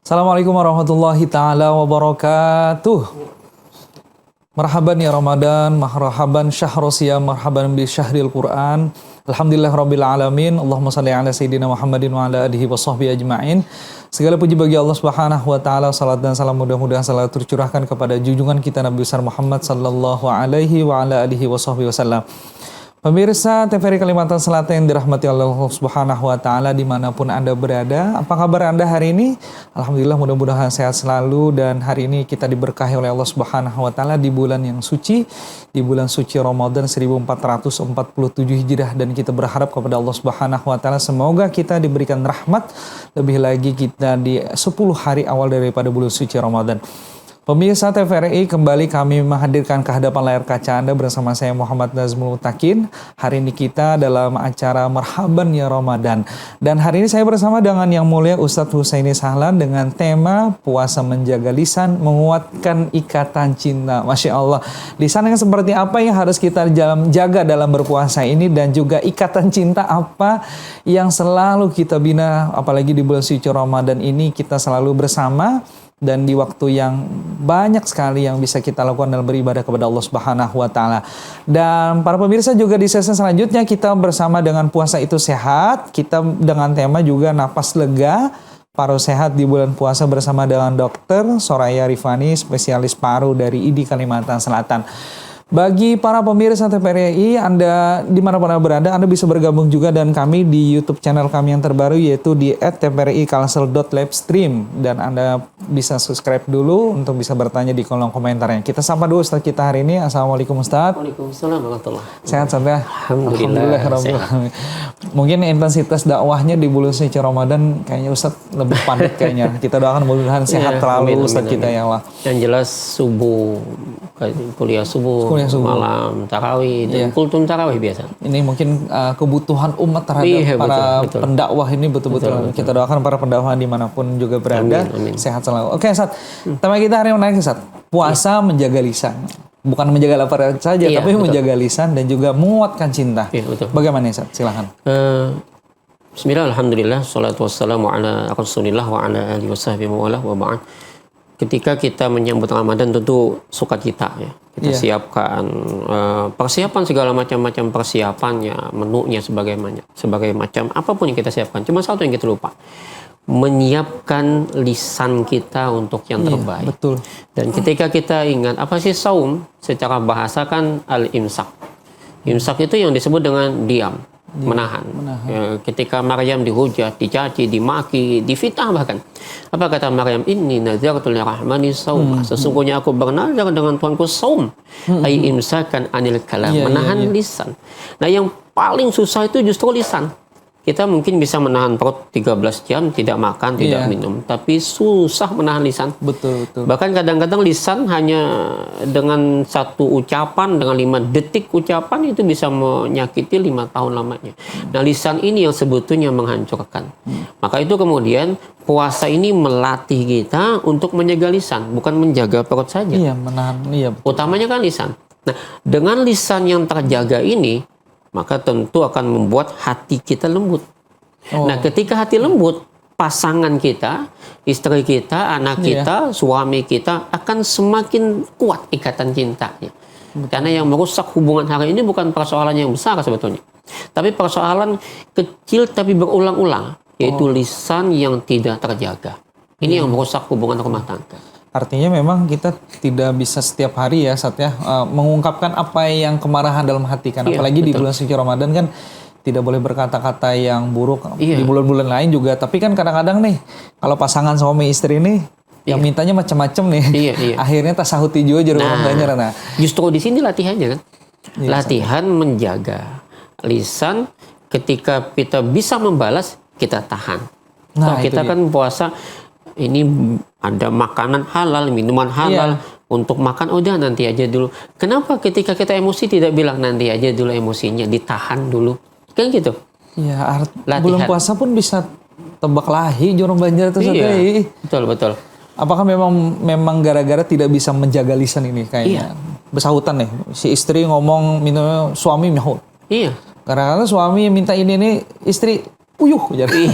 Assalamualaikum warahmatullahi ta'ala wabarakatuh. Marhaban ya Ramadan, marhaban syahrul siyam, marhaban bi syahril Quran. Alhamdulillah rabbil alamin. Allahumma salli ala sayyidina Muhammadin wa ala alihi wa sahbihi ajma'in. Segala puji bagi Allah Subhanahu wa taala. Salat dan salam mudah-mudahan selalu tercurahkan kepada junjungan kita Nabi besar Muhammad sallallahu alaihi wa ala alihi wa sahbihi wasallam. Pemirsa TVRI Kalimantan Selatan yang dirahmati Allah Subhanahu wa taala dimanapun Anda berada, apa kabar Anda hari ini? Alhamdulillah mudah-mudahan sehat selalu, dan hari ini kita diberkahi oleh Allah Subhanahu wa taala di bulan yang suci, di bulan suci Ramadan 1447 Hijriah, dan kita berharap kepada Allah Subhanahu wa taala semoga kita diberikan rahmat, lebih lagi kita di 10 hari awal daripada bulan suci Ramadan. Pemirsa TVRI, kembali kami menghadirkan ke hadapan layar kaca Anda bersama saya Muhammad Nazmul Mutakin. Hari ini kita dalam acara Marhaban ya Ramadan. Dan hari ini saya bersama dengan yang mulia Ustadz Husaini Sahlan dengan tema puasa menjaga lisan, menguatkan ikatan cinta. Masya Allah. Lisan yang seperti apa yang harus kita jaga dalam berpuasa ini, dan juga ikatan cinta apa yang selalu kita bina, apalagi di bulan suci Ramadan ini kita selalu bersama. Dan di waktu yang banyak sekali yang bisa kita lakukan dalam beribadah kepada Allah Subhanahu wa taala. Dan para pemirsa juga di sesi selanjutnya kita bersama dengan puasa itu sehat. Kita dengan tema juga napas lega, paru sehat di bulan puasa bersama dengan Dr. Soraya Rifani, spesialis paru dari ID Kalimantan Selatan. Bagi para pemirsa TVRI, Anda dimanapun Anda berada, Anda bisa bergabung juga dan kami di YouTube channel kami yang terbaru, yaitu di @tvri_kalsel.livestream, dan Anda bisa subscribe dulu untuk bisa bertanya di kolom komentarnya. Kita sapa dulu Ustadz kita hari ini. Assalamualaikum Ustadz. Waalaikumsalam warahmatullahi wabarakatuh. Sehat Ustadz ya? Alhamdulillah sehat. Mungkin intensitas dakwahnya di bulan suci Ramadan kayaknya Ustadz lebih padat kayaknya. Kita doakan mudah-mudahan sehat terlalu Ustadz kita ya Allah. Yang jelas subuh, kuliah subuh, malam tarawih, dan kultum tarawih biasa. Ini mungkin kebutuhan umat terhadap para pendakwah ini betul-betul kita doakan para pendakwah dimanapun juga berada. Amin. Sehat selalu. Oke Ustadz, tema kita hari ini menarik Ustadz. Puasa menjaga lisan. Bukan menjaga lapar saja, tapi menjaga lisan dan juga menguatkan cinta. Bagaimana Ustadz? Silakan. Bismillah, alhamdulillah, salatu wassalamu ala rasulillah wa ala alihi wasahbihi wa ba'd. Ketika kita menyambut Ramadan tentu sukacita ya. Kita siapkan persiapan segala macam persiapannya, menunya sebagai macam apapun yang kita siapkan. Cuma satu yang kita lupa, menyiapkan lisan kita untuk yang terbaik. Betul. Dan ketika kita ingat apa sih saum, secara bahasa kan al-imsak. Imsak itu yang disebut dengan diam. Menahan. Ya, ketika Maryam dihujat, dicaci, dimaki, difitnah bahkan. Apa kata Maryam? Inni nazartu lirahmani saum. Sesungguhnya aku bernazar dengan Tuhanku saum. Ai imsakan anil kalam. Menahan lisan. Nah, yang paling susah itu justru lisan. Kita mungkin bisa menahan perut 13 jam tidak makan, tidak minum, tapi susah menahan lisan. Betul. Bahkan kadang-kadang lisan hanya dengan satu ucapan, dengan 5 detik ucapan itu bisa menyakiti 5 tahun lamanya. Nah, lisan ini yang sebetulnya menghancurkan. Maka itu kemudian puasa ini melatih kita untuk menjaga lisan, bukan menjaga perut saja. Iya, menahan. Iya, betul. Utamanya kan lisan. Nah, dengan lisan yang terjaga ini, maka tentu akan membuat hati kita lembut. Nah, ketika hati lembut, pasangan kita, istri kita, anak kita, suami kita akan semakin kuat ikatan cintanya. Karena yang merusak hubungan hari ini bukan persoalan yang besar sebetulnya, tapi persoalan kecil tapi berulang-ulang, yaitu lisan yang tidak terjaga. Ini yang merusak hubungan rumah tangga. Artinya memang kita tidak bisa setiap hari ya Sat ya mengungkapkan apa yang kemarahan dalam hati kan. Apalagi di bulan suci Ramadan kan tidak boleh berkata-kata yang buruk. Di bulan-bulan lain juga. Tapi kan kadang-kadang nih kalau pasangan suami istri nih yang mintanya macam-macam nih. Akhirnya tasahuti juga jadi orang banyak. Nah, justru di sini latihannya kan. Latihan menjaga lisan, ketika kita bisa membalas kita tahan. Nah, kita kan puasa ini ada makanan halal, minuman halal, untuk makan udah nanti aja dulu. Kenapa ketika kita emosi tidak bilang nanti aja dulu emosinya, ditahan dulu? Kan gitu. Iya, bulan puasa pun bisa tebak lahi jorong banjar itu Betul. Apakah memang gara-gara tidak bisa menjaga lisan ini kayaknya? Bersahutan nih, si istri ngomong minta suami nyahut. Iya. Karena suami minta ini nih, istri puyuh jadi.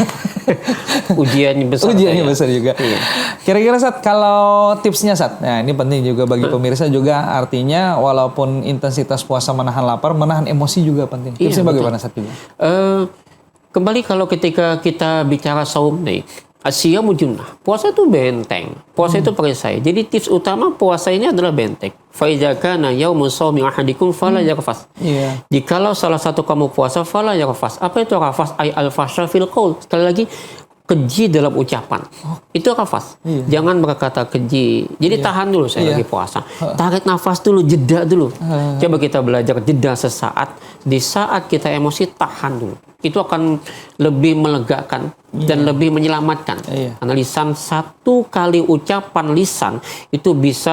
Ujiannya besar. Ujiannya besar juga. Iya. Kira-kira Sat, kalau tipsnya Sat, nah ini penting juga bagi pemirsa juga, artinya walaupun intensitas puasa menahan lapar, menahan emosi juga penting. Iya, Tipsnya bagaimana Sat juga? Kembali kalau ketika kita bicara saum nih, asyamu junnah. Puasa itu benteng. Puasa itu perisai. Jadi tips utama puasa ini adalah benteng. Fa idza kana yaumu shaumi ahadikum fala yarfas. Iya. Jikalau salah satu kamu puasa fala yarfas. Apa itu rafas? Ay al-fasha fil qaul. Sekali lagi, keji dalam ucapan. Itu rafas. Jangan berkata keji. Jadi tahan dulu saya lagi puasa. Tarik nafas dulu, jeda dulu. Coba kita belajar jeda sesaat. Di saat kita emosi, tahan dulu. Itu akan lebih melegakan dan lebih menyelamatkan. Karena lisan, satu kali ucapan lisan itu bisa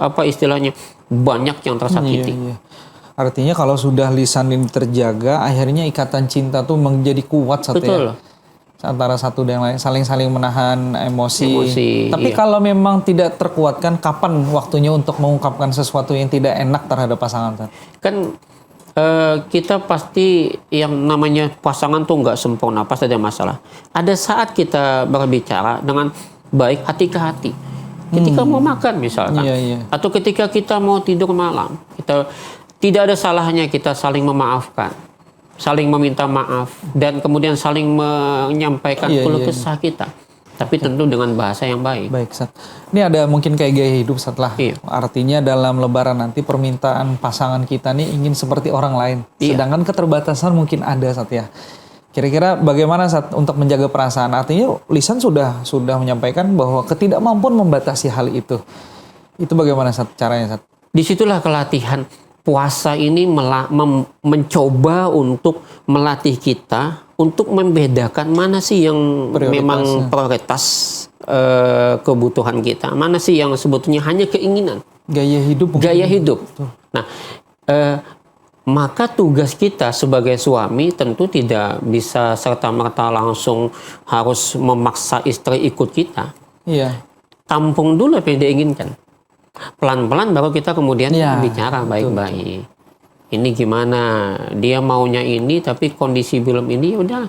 apa istilahnya, banyak yang tersakiti. Iya. Artinya kalau sudah lisan ini terjaga, akhirnya ikatan cinta tuh menjadi kuat satu Betul. ya. Antara satu dan lain, saling menahan emosi. Tapi iya. kalau memang tidak terkuatkan, kapan waktunya untuk mengungkapkan sesuatu yang tidak enak terhadap pasangan Sat? Kan kita pasti yang namanya pasangan tuh nggak sempurna, pasti ada masalah. Ada saat kita berbicara dengan baik, hati ke hati. Ketika mau makan misalkan, atau ketika kita mau tidur malam, kita tidak ada salahnya kita saling memaafkan, saling meminta maaf, dan kemudian saling menyampaikan keluh kesah kita. Tapi tentu dengan bahasa yang baik. Baik, Sat. Ini ada mungkin kayak gaya hidup setelah. Iya. Artinya dalam lebaran nanti permintaan pasangan kita nih ingin seperti orang lain. Iya. Sedangkan keterbatasan mungkin ada, Sat ya. Kira-kira bagaimana Sat untuk menjaga perasaan? Artinya lisan sudah menyampaikan bahwa ketidakmampuan membatasi hal itu. Itu bagaimana Sat caranya, Sat? Disitulah kelatihan. Puasa ini mencoba untuk melatih kita untuk membedakan mana sih yang memang prioritas kebutuhan kita, mana sih yang sebetulnya hanya keinginan. Gaya hidup. Gaya hidup. Nah, maka tugas kita sebagai suami tentu tidak bisa serta-merta langsung harus memaksa istri ikut kita. Iya. Tampung dulu apa yang dia inginkan. Pelan-pelan baru kita kemudian bicara baik-baik. Ini gimana? Dia maunya ini tapi kondisi belum ini, udah.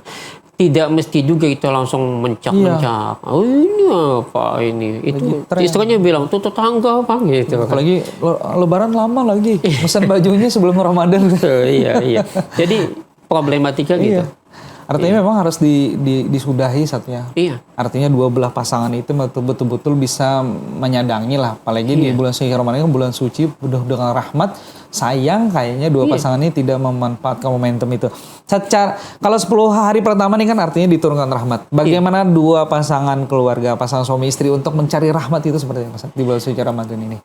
Tidak mesti juga kita langsung mencak-mencak. Oh ini apa ini? Itu istrinya bilang, tuh tetangga apa gitu. Apalagi lebaran lama lagi. Pesan bajunya sebelum Ramadan. Iya. Jadi problematika gitu. Artinya memang harus disudahi Satya. Iya. Artinya dua belah pasangan itu betul-betul bisa menyadangi lah. Apalagi di bulan suci Ramadan, bulan suci penuh dengan rahmat. Sayang kayaknya dua pasangan ini tidak memanfaatkan momentum itu. Secara kalau 10 hari pertama ini kan artinya diturunkan rahmat. Bagaimana dua pasangan keluarga, pasangan suami istri untuk mencari rahmat itu seperti apa di bulan suci Ramadan ini?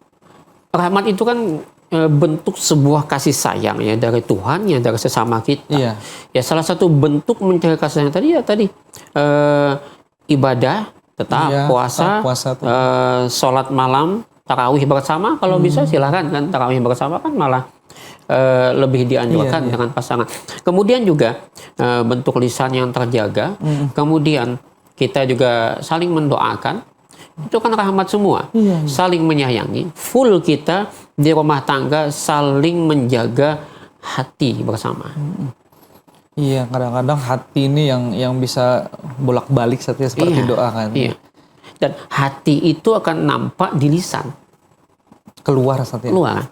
Rahmat itu kan bentuk sebuah kasih sayang ya dari Tuhan ya, dari sesama kita. Iya. Ya salah satu bentuk mencari kasih sayang tadi ibadah, tetap puasa, sholat malam, tarawih bersama kalau bisa silakan kan, tarawih bersama kan malah lebih dianjurkan dengan pasangan. Kemudian juga bentuk lisan yang terjaga. Kemudian kita juga saling mendoakan. Itu kan rahmat semua. Saling menyayangi. Full kita di rumah tangga saling menjaga hati bersama. Iya, kadang-kadang hati ini yang bisa bolak-balik seperti doa kan. Iya. Dan hati itu akan nampak di lisan. Keluar Satya. Keluar.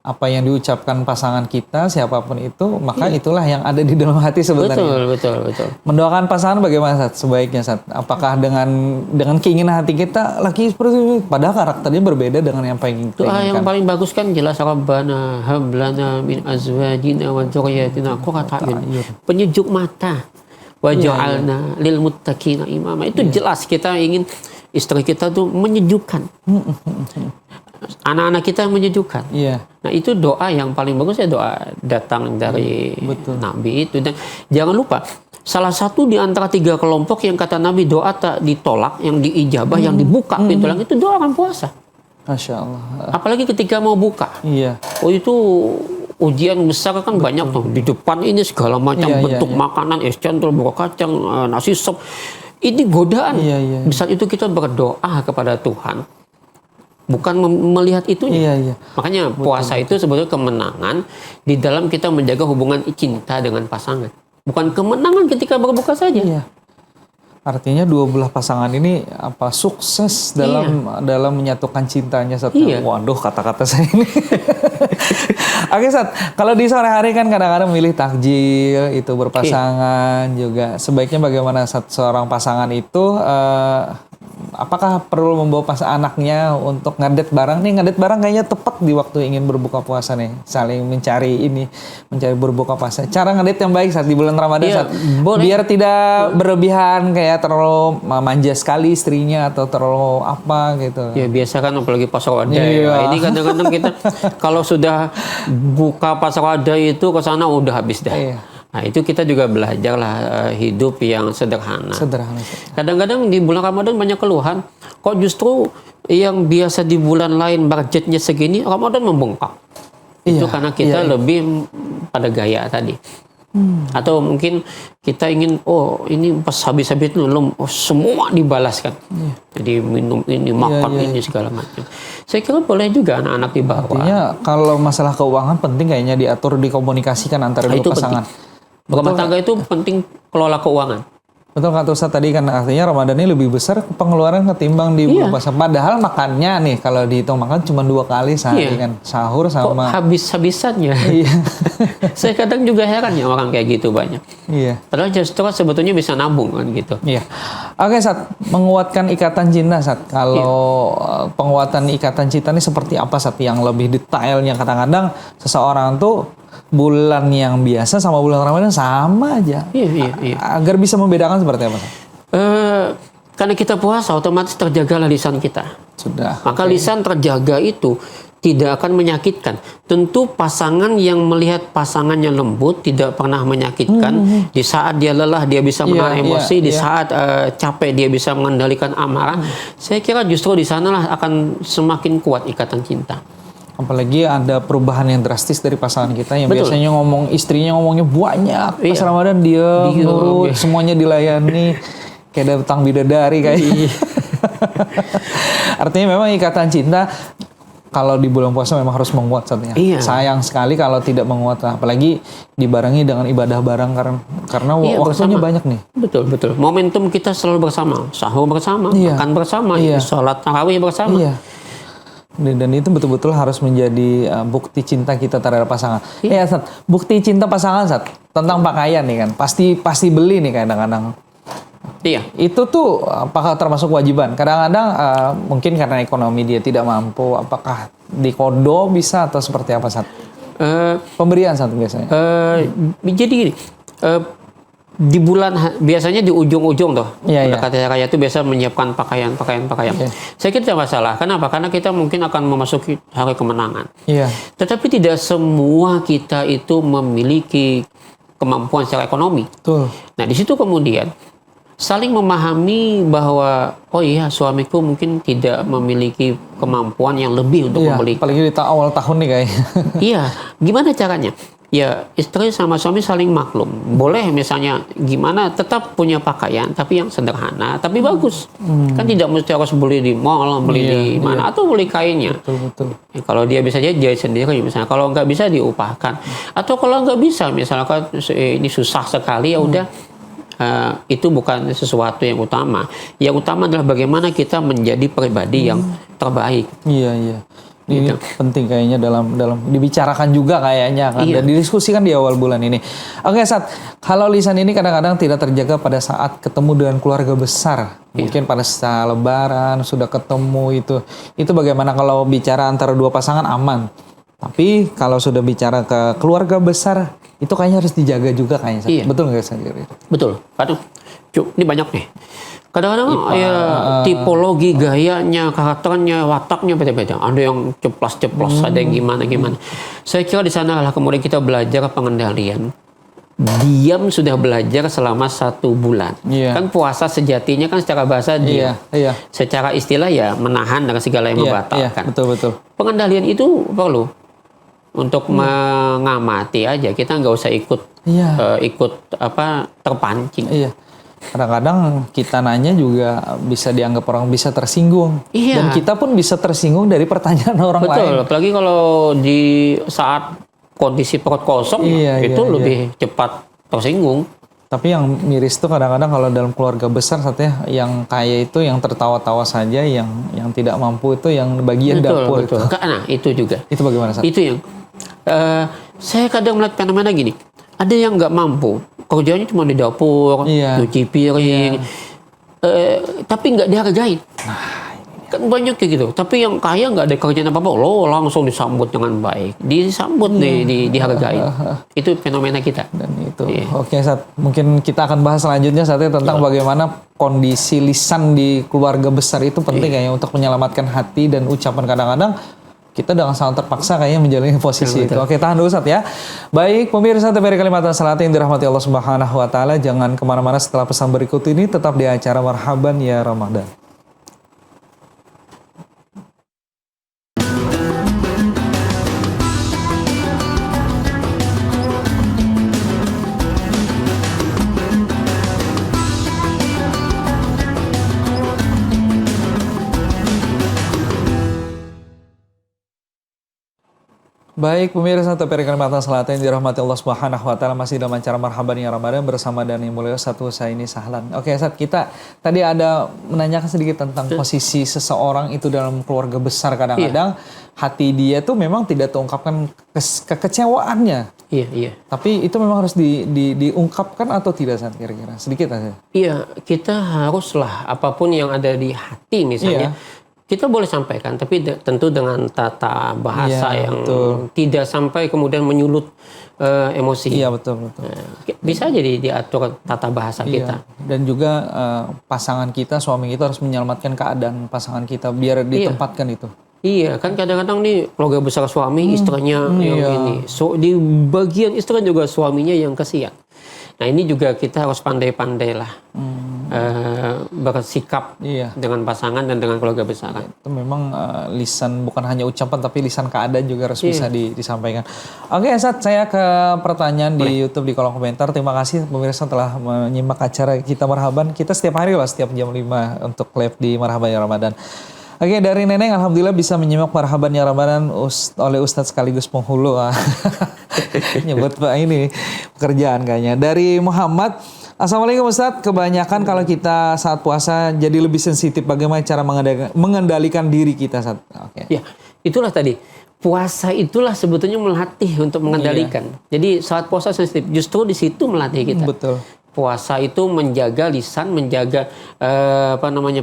Apa yang diucapkan pasangan kita, siapapun itu, maka itulah yang ada di dalam hati sebenarnya. Betul. Mendoakan pasangan bagaimana Sat? Sebaiknya Sat? Apakah dengan keinginan hati kita lagi seperti itu? Padahal karakternya berbeda dengan yang paling kita inginkan. inginkan. Yang paling bagus kan jelas Rabbana hablana min azwajina wa dzurriyyatina qurrata a'yun. Penyejuk mata. Wa ja'alna lil muttaqina imama. Itu jelas kita ingin istri kita tuh menyejukkan. Anak-anak kita menyejukkan. Nah itu doa yang paling bagus ya, doa datang dari Nabi itu. Dan jangan lupa salah satu di antara 3 kelompok yang kata Nabi doa tak ditolak, yang diijabah, yang dibuka pintu langit itu doa orang puasa. Masya Allah. Apalagi ketika mau buka. Oh itu ujian besar kan banyak tuh di depan ini segala macam bentuk makanan, es cendol, buah kacang, nasi sop. Ini godaan. Di saat itu kita berdoa kepada Tuhan. Bukan melihat itunya. Makanya puasa itu sebetulnya kemenangan di dalam kita menjaga hubungan cinta dengan pasangan. Bukan kemenangan ketika berbuka saja. Artinya dua belah pasangan ini sukses dalam menyatukan cintanya satu. Iya. Waduh, kata-kata saya ini. Oke, Sat. Kalau di sore hari kan kadang-kadang milih takjil itu berpasangan juga. Sebaiknya bagaimana seorang pasangan itu apakah perlu membawa anaknya untuk ngadet bareng nih? Ngadet bareng kayaknya tepat di waktu ingin berbuka puasa nih. Saling mencari berbuka puasa. Cara ngadet yang baik saat di bulan Ramadan, Iya, Sat. boleh. Biar tidak berlebihan kayak terlalu manja sekali istrinya atau terlalu apa gitu. Ya biasa kan apalagi pasar wada Iya. ya. Ini kadang-kadang kita kalau sudah buka pasar wada itu ke sana udah habis dah. Iya. Nah itu kita juga belajar lah hidup yang sederhana. Sederhana. Kadang-kadang di bulan Ramadan banyak keluhan. Kok justru yang biasa di bulan lain budgetnya segini, Ramadan membengkak. Itu Iya, karena kita lebih pada gaya tadi. Atau mungkin kita ingin, ini pas habis-habis itu semua dibalaskan. Jadi minum ini, makan ini, segala macam. Saya kira boleh juga anak-anak dibawa. Artinya kalau masalah keuangan penting kayaknya diatur, dikomunikasikan antara dua Itu pasangan. Rumah tangga itu penting kelola keuangan. Betul kata Ustaz tadi kan, artinya Ramadan ini lebih besar pengeluaran ketimbang di bulan puasa. Padahal makannya nih kalau dihitung makan cuma 2 kali sehari kan, sahur Kok sama. habis-habisannya? Iya. Saya kadang juga heran ya orang kayak gitu banyak. Iya. Padahal justru sebetulnya bisa nabung kan gitu. Iya. Oke, Sat, menguatkan ikatan cinta, Sat. Kalau penguatan ikatan cinta ini seperti apa, Sat? Yang lebih detailnya, kadang-kadang seseorang tuh bulan yang biasa sama bulan Ramadan sama aja. Iya. Agar bisa membedakan seperti apa, Sat? Karena kita puasa, otomatis terjagalah lisan kita. Sudah. Maka lisan terjaga itu tidak akan menyakitkan. Tentu pasangan yang melihat pasangannya lembut, tidak pernah menyakitkan. Di saat dia lelah, dia bisa menahan emosi. Di saat capek, dia bisa mengendalikan amarah. Saya kira justru di sanalah akan semakin kuat ikatan cinta. Apalagi ada perubahan yang drastis dari pasangan kita yang biasanya istrinya ngomongnya banyak. Pas Ramadan dia nurut, semuanya dilayani. Kayak datang bidadari kayak. Artinya memang ikatan cinta kalau di bulan puasa memang harus menguat satunya. Sayang sekali kalau tidak menguat, apalagi dibarengi dengan ibadah bareng karena waktunya banyak nih. Betul. Momentum kita selalu bersama, sahur bersama, makan bersama, sholat tarawih bersama. Iya. Dan itu betul-betul harus menjadi bukti cinta kita terhadap pasangan. Sat, bukti cinta pasangan, Sat, tentang pakaian nih kan. Pasti beli nih kadang-kadang. Iya. Itu tuh apakah termasuk kewajiban? Kadang-kadang mungkin karena ekonomi dia tidak mampu. Apakah dikodo bisa atau seperti apa, Sat? Pemberian, Sat, biasanya. Jadi gini, di bulan biasanya di ujung-ujung tuh mendekati hari raya itu biasa menyiapkan pakaian. Saya kira tidak masalah. Kenapa? Karena kita mungkin akan memasuki hari kemenangan. Tetapi tidak semua kita itu memiliki kemampuan secara ekonomi. Betul. Nah di situ kemudian saling memahami bahwa suamiku mungkin tidak memiliki kemampuan yang lebih untuk membeli. Apalagi di awal tahun nih kayaknya. Iya, gimana caranya? Ya istri sama suami saling maklum. Boleh misalnya gimana tetap punya pakaian tapi yang sederhana tapi bagus. Kan tidak mesti harus beli di mall, beli di mana atau beli kainnya. Betul. Ya, kalau dia bisa jahit sendiri misalnya. Kalau nggak bisa diupahkan. Atau kalau nggak bisa misalkan ini susah sekali ya udah itu bukan sesuatu yang utama. Yang utama adalah bagaimana kita menjadi pribadi yang terbaik. Iya. Ini penting kayaknya dalam dibicarakan juga kayaknya kan dan didiskusikan di awal bulan ini. Oke, Sat, kalau lisan ini kadang-kadang tidak terjaga pada saat ketemu dengan keluarga besar. Mungkin pada saat lebaran sudah ketemu itu bagaimana kalau bicara antara dua pasangan aman. Tapi kalau sudah bicara ke keluarga besar itu kayaknya harus dijaga juga kayaknya, Sat. Betul nggak, Sat? Betul. Aduh, ini banyak nih. Kadang-kadang tipologi gayanya, karakternya, wataknya beda-beda. Ada yang ceplas-ceplos, ada yang gimana-gimana. Saya kira di sana lah kemudian kita belajar pengendalian. Diam sudah belajar selama 1 bulan. Kan puasa sejatinya kan secara bahasa diam. Secara istilah ya menahan dari segala yang membatalkan. Betul. Pengendalian itu perlu untuk mengamati aja. Kita nggak usah ikut terpancing. Kadang-kadang kita nanya juga bisa dianggap orang bisa tersinggung. Dan kita pun bisa tersinggung dari pertanyaan orang lain. Betul, apalagi kalau di saat kondisi perut kosong itu lebih cepat tersinggung. Tapi yang miris tuh kadang-kadang kalau dalam keluarga besar saatnya yang kaya itu yang tertawa-tawa saja, yang tidak mampu itu yang bagian dapur itu. Nah, itu juga. Itu bagaimana, Sat? Itu yang saya kadang melihat fenomena gini. Ada yang nggak mampu, kerjanya cuma di dapur, cuci piring, tapi nggak dihargai. Kan banyak kayak gitu. Tapi yang kaya nggak ada kerjaan apa-apa, lo langsung disambut dengan baik, disambut, dihargai. Itu fenomena kita. Dan itu, oke, Sat. Mungkin kita akan bahas selanjutnya saatnya tentang bagaimana kondisi lisan di keluarga besar itu penting kayaknya untuk menyelamatkan hati dan ucapan. Kadang-kadang kita dengan sangat terpaksa kayaknya menjalani posisi itu. Oke, tahan dulu, Sat, ya. Baik, pemirsa TVRI Kalimantan Selatan yang dirahmati Allah Subhanahu wa taala, jangan kemana-mana. Setelah pesan berikut ini tetap di acara Marhaban ya Ramadan. Baik, pemirsa TVRI Kalimantan Selatan yang dirahmati Allah Subhanahu wa taala, masih dalam acara Marhaban ya Ramadan bersama Dani Mulyo satu saya ini Sahlan. Oke, Sat, kita tadi ada menanyakan sedikit tentang posisi seseorang itu dalam keluarga besar. Kadang-kadang hati dia tuh memang tidak terungkapkan kekecewaannya. Iya. Tapi itu memang harus diungkapkan atau tidak, Sat, kira-kira? Sedikit aja. Iya, kita haruslah apapun yang ada di hati misalnya. Kita boleh sampaikan, tapi tentu dengan tata bahasa yang tidak sampai kemudian menyulut emosi. Iya, betul. Bisa jadi diatur tata bahasa kita. Dan juga pasangan kita, suami kita harus menyelamatkan keadaan pasangan kita biar ditempatkan itu. Iya, kan kadang-kadang nih keluarga besar suami, istrinya yang ini. So, di bagian istri juga suaminya yang kesian. Nah, ini juga kita harus pandai-pandai lah bersikap dengan pasangan dan dengan keluarga besar. Itu memang lisan, bukan hanya ucapan tapi lisan keadaan juga harus bisa disampaikan. Oke, Sat, saya ke pertanyaan di YouTube di kolom komentar. Terima kasih pemirsa telah menyimak acara kita Marhaban. Kita setiap hari lah, setiap jam 5 untuk live di Marhaban ya Ramadan. Oke, dari Neneng, alhamdulillah bisa menyimak Marhaban ya Ramadan oleh Ustadz sekaligus penghulu. Nyebut ini pekerjaan kayaknya. Dari Muhammad, Assalamualaikum Ustadz, kebanyakan kalau kita saat puasa jadi lebih sensitif. Bagaimana cara mengendalikan diri kita saat? Ya, itulah tadi. Puasa itulah sebetulnya melatih untuk mengendalikan. Jadi saat puasa sensitif, justru di situ melatih kita. Betul. Puasa itu menjaga lisan, menjaga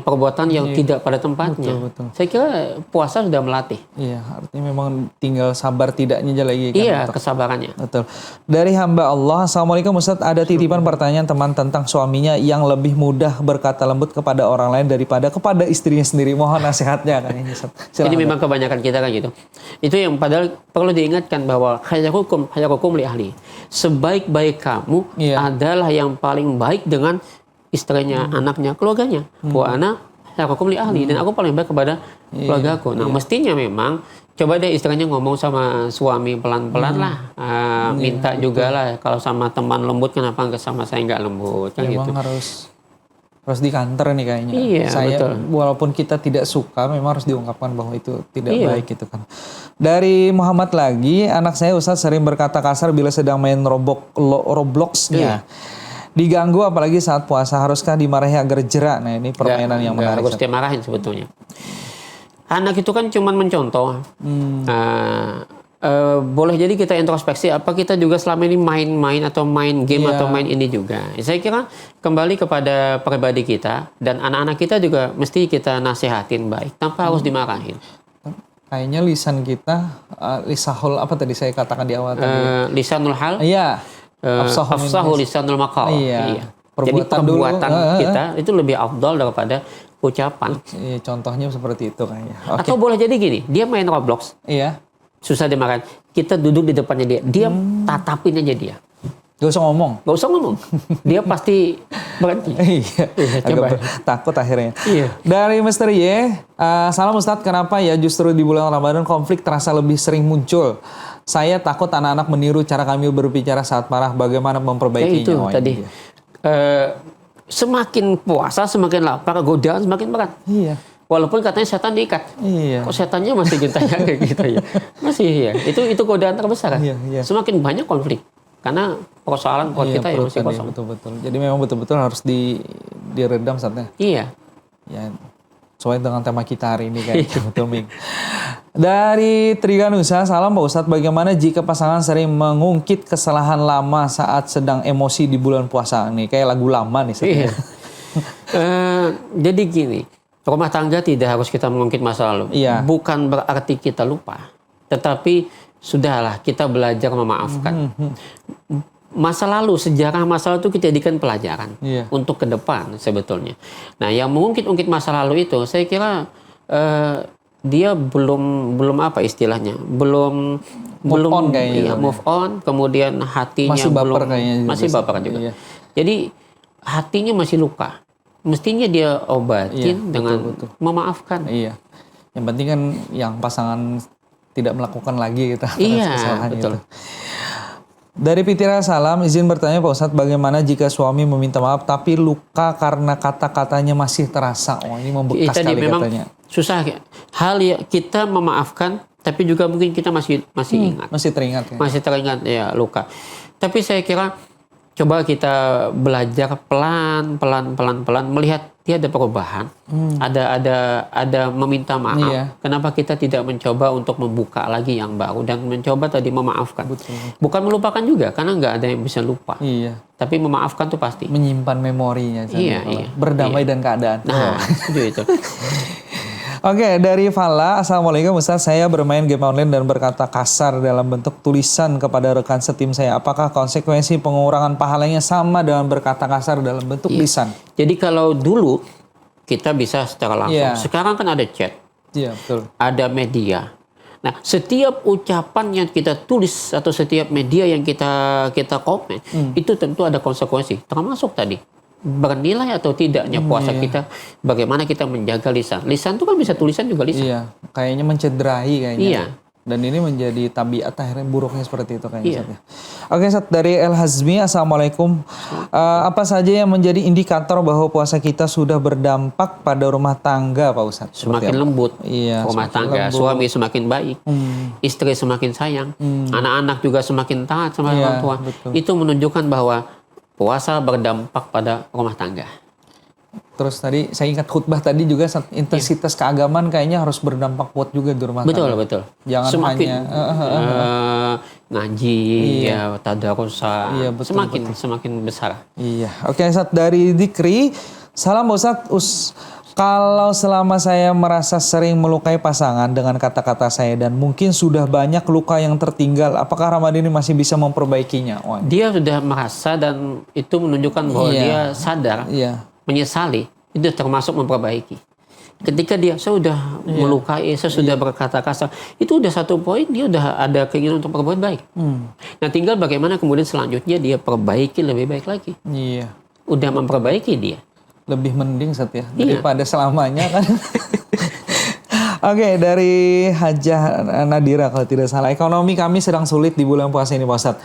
perbuatan yang tidak pada tempatnya. Betul. Saya kira puasa sudah melatih. Iya, artinya memang tinggal sabar tidaknya aja lagi. Iya, kesabarannya. Betul. Dari hamba Allah, Assalamualaikum Ustadz, ada titipan pertanyaan teman tentang suaminya yang lebih mudah berkata lembut kepada orang lain daripada kepada istrinya sendiri. Mohon nasihatnya kayaknya. Ini memang kebanyakan kita kan gitu. Itu yang padahal perlu diingatkan bahwa khairukum li ahli. Sebaik-baik kamu adalah yang paling baik dengan istrinya, anaknya, keluarganya. Wa ana khairukum li ahli, dan aku paling baik kepada keluargaku. Nah, mestinya memang coba deh istrinya ngomong sama suami pelan-pelan lah. Minta juga lah, kalau sama teman lembut kenapa nggak sama saya nggak lembut kan gitu. Memang harus dikanter nih kayaknya. Iya, betul. Walaupun kita tidak suka, memang harus diungkapkan bahwa itu tidak baik gitu kan. Dari Muhammad lagi, anak saya Ustadz sering berkata kasar bila sedang main Roblox-nya. Diganggu apalagi saat puasa, haruskah dimarahi agar jerak? Nah, ini permainan yang menarik. Harus dimarahin sebetulnya. Anak itu kan cuma mencontoh. Boleh jadi kita introspeksi, apa kita juga selama ini main-main atau main game atau main ini juga. Saya kira kembali kepada pribadi kita, dan anak-anak kita juga mesti kita nasihatin baik tanpa harus dimarahin. Kayaknya lisan kita lisahul apa tadi saya katakan di awal tadi? Lisanul hal. Iya. Afsahu lisanul maqal. Iya. Jadi perbuatan kita itu lebih afdal daripada ucapan. Iya, contohnya seperti itu kayaknya. Atau boleh jadi gini, dia main Roblox. Iya. Susah dimarahin. Kita duduk di depannya dia, diam, tatapin aja dia. Gak usah ngomong. Dia pasti berhenti. Iya. Agak takut akhirnya. Iya. Dari Mr. Y, salam Ustadz, kenapa ya justru di bulan Ramadan konflik terasa lebih sering muncul? Saya takut anak-anak meniru cara kami berbicara saat marah. Bagaimana memperbaikinya? Itu tadi. Semakin puasa, semakin lapar, godaan semakin berat. Iya. Walaupun katanya setan diikat. Iya. Kok setannya masih gentanya kayak gitu ya? Masih ya. Itu godaan terbesar kan? Iya. Semakin banyak konflik. Karena persoalan perut kita yang perut masih tadi, kosong. betul-betul. Jadi memang betul-betul harus diredam saatnya. Iya. Ya, sesuai dengan tema kita hari ini kayaknya. Betul, Ming. Dari Triganusa, salam Pak Ustadz, bagaimana jika pasangan sering mengungkit kesalahan lama saat sedang emosi di bulan puasa? Nih, kayak lagu lama nih. Iya. Jadi gini, rumah tangga tidak harus kita mengungkit masa lalu. Iya. Bukan berarti kita lupa. Tetapi sudahlah kita belajar memaafkan. Masa lalu, sejarah masa lalu itu kita jadikan pelajaran Iya. untuk ke depan sebetulnya. Nah, yang mengungkit-ungkit masa lalu itu, saya kira dia belum apa istilahnya, belum on kayaknya, iya, move on, kemudian hatinya Masih baper belum kayaknya juga masih sih. baper juga. Iya. Jadi hatinya masih luka. Mestinya dia obatin Iya, dengan betul. memaafkan. Iya. Yang penting kan yang pasangan tidak melakukan lagi gitu. Iya, kesalahan betul. itu. Dari Pitira Salam, izin bertanya Pak Ustadz, bagaimana jika suami meminta maaf tapi luka karena kata-katanya masih terasa? Oh, ini membekas Tadi kali memang katanya. susah. Hal ya kita memaafkan, tapi juga mungkin kita masih ingat. Masih teringat ya? Masih teringat ya luka. Tapi saya kira coba kita belajar pelan melihat dia ada perubahan, ada meminta maaf. Iya. Kenapa kita tidak mencoba untuk membuka lagi yang baru dan mencoba tadi memaafkan? Betul. Bukan melupakan juga karena nggak ada yang bisa lupa. Iya. Tapi memaafkan tuh pasti. Menyimpan memorinya. Iya, kalau iya. Berdamai dan keadaan. Nah, itu. Oke, dari Fala, Assalamualaikum Ustaz, saya bermain game online dan berkata kasar dalam bentuk tulisan kepada rekan setim saya. Apakah konsekuensi pengurangan pahalanya sama dengan berkata kasar dalam bentuk lisan? Jadi kalau dulu kita bisa secara langsung. Iya. Sekarang kan ada chat, Iya, betul. ada media. Nah, setiap ucapan yang kita tulis atau setiap media yang kita komen, itu tentu ada konsekuensi. Termasuk tadi bernilai atau tidaknya puasa kita, bagaimana kita menjaga lisan. Lisan itu kan bisa tulisan juga lisan. Iya, kayaknya mencederai kayaknya. Iya. Dan ini menjadi tabiat akhirnya buruknya seperti itu kayaknya. Iya. Ustaz, ya. Oke, Ustaz, dari El Hazmi, Assalamualaikum. Apa saja yang menjadi indikator bahwa puasa kita sudah berdampak pada rumah tangga, Pak Ustaz? Semakin lembut Iya, rumah semakin tangga, lembut. suami semakin baik, istri semakin sayang, anak-anak juga semakin taat sama Iya, orang tua. betul. Itu menunjukkan bahwa puasa berdampak pada rumah tangga. Terus tadi saya ingat khutbah tadi juga intensitas keagamaan kayaknya harus berdampak kuat juga di rumah tangga. Betul. Jangan Semakin hanya ngaji, ya tadarusan, Iya, betul, semakin besar. Iya. Oke, Ustaz, dari Dikri, salam Ustaz. Kalau selama saya merasa sering melukai pasangan dengan kata-kata saya dan mungkin sudah banyak luka yang tertinggal, apakah Ramadan ini masih bisa memperbaikinya? Wah, Dia sudah merasa dan itu menunjukkan bahwa Iya. dia sadar, iya. menyesali, itu termasuk memperbaiki. Ketika dia saya sudah melukai, saya sudah berkata kasar, itu udah satu poin, dia udah ada keinginan untuk berbuat baik. Nah, tinggal bagaimana kemudian selanjutnya dia perbaiki lebih baik lagi. Iya. Udah memperbaiki dia. Lebih mending Ustaz ya Iya. daripada selamanya kan. Oke, dari Hajah Nadira kalau tidak salah. Ekonomi kami sedang sulit di bulan puasa ini Pak Ustaz.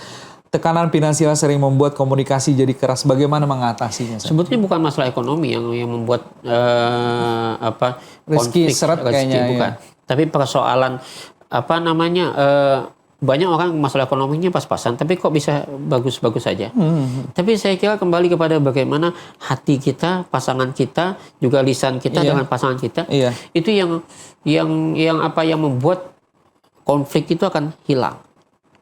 Tekanan finansial sering membuat komunikasi jadi keras. Bagaimana mengatasinya? Ustaz? Sebetulnya bukan masalah ekonomi yang membuat Rezeki seret kayaknya, bukan. Tapi persoalan banyak orang masalah ekonominya pas-pasan, tapi kok bisa bagus-bagus saja. Tapi saya kira kembali kepada bagaimana hati kita, pasangan kita, juga lisan kita Iya. dengan pasangan kita. Iya. Itu yang membuat konflik itu akan hilang.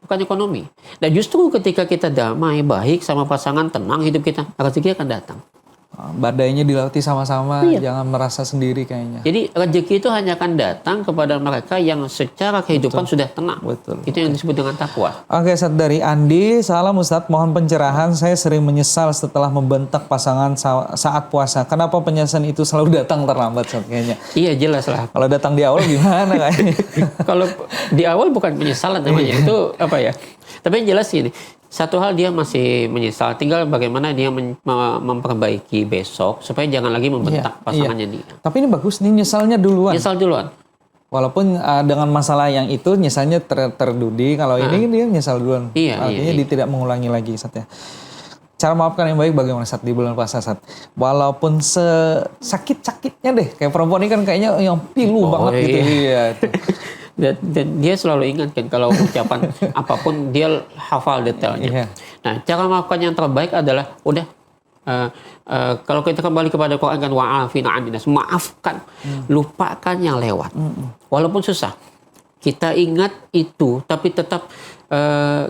Bukan ekonomi. Dan justru ketika kita damai, baik sama pasangan, tenang hidup kita, rezeki akan datang. Badainya dilewati sama-sama, Iya. jangan merasa sendiri kayaknya. Jadi rezeki itu hanya akan datang kepada mereka yang secara kehidupan sudah tenang. Betul. Itu yang disebut dengan takwa. Oke, Ustaz, dari Andi, salam Ustadz, mohon pencerahan. Saya sering menyesal setelah membentak pasangan saat puasa. Kenapa penyesalan itu selalu datang terlambat, Ustaz, kayaknya? Iya, jelas lah. Kalau datang di awal gimana kayaknya? Kalau di awal bukan penyesalan namanya, itu apa ya? Tapi yang jelas ini, satu hal dia masih menyesal, tinggal bagaimana dia memperbaiki besok supaya jangan lagi membentak pasangannya dia. Tapi ini bagus nih, nyesalnya duluan. Nyesal duluan. Walaupun dengan masalah yang itu nyesalnya terdudi, kalau ini dia nyesal duluan. Iya, Artinya dia tidak mengulangi lagi, Ustaz ya. Cara maafkan yang baik bagaimana saat di bulan puasa, Ustaz? Walaupun sakit-sakitnya deh, kayak perempuan ini kan kayaknya yang pilu banget gitu. iya. Iya. Dan dia selalu ingatkan kalau ucapan apapun dia hafal detailnya. Iya. Nah, cara memaafkan yang terbaik adalah udah kalau kita kembali kepada Quran kan wa'afina 'anil nas, maafkan, lupakan yang lewat. Walaupun susah. Kita ingat itu tapi tetap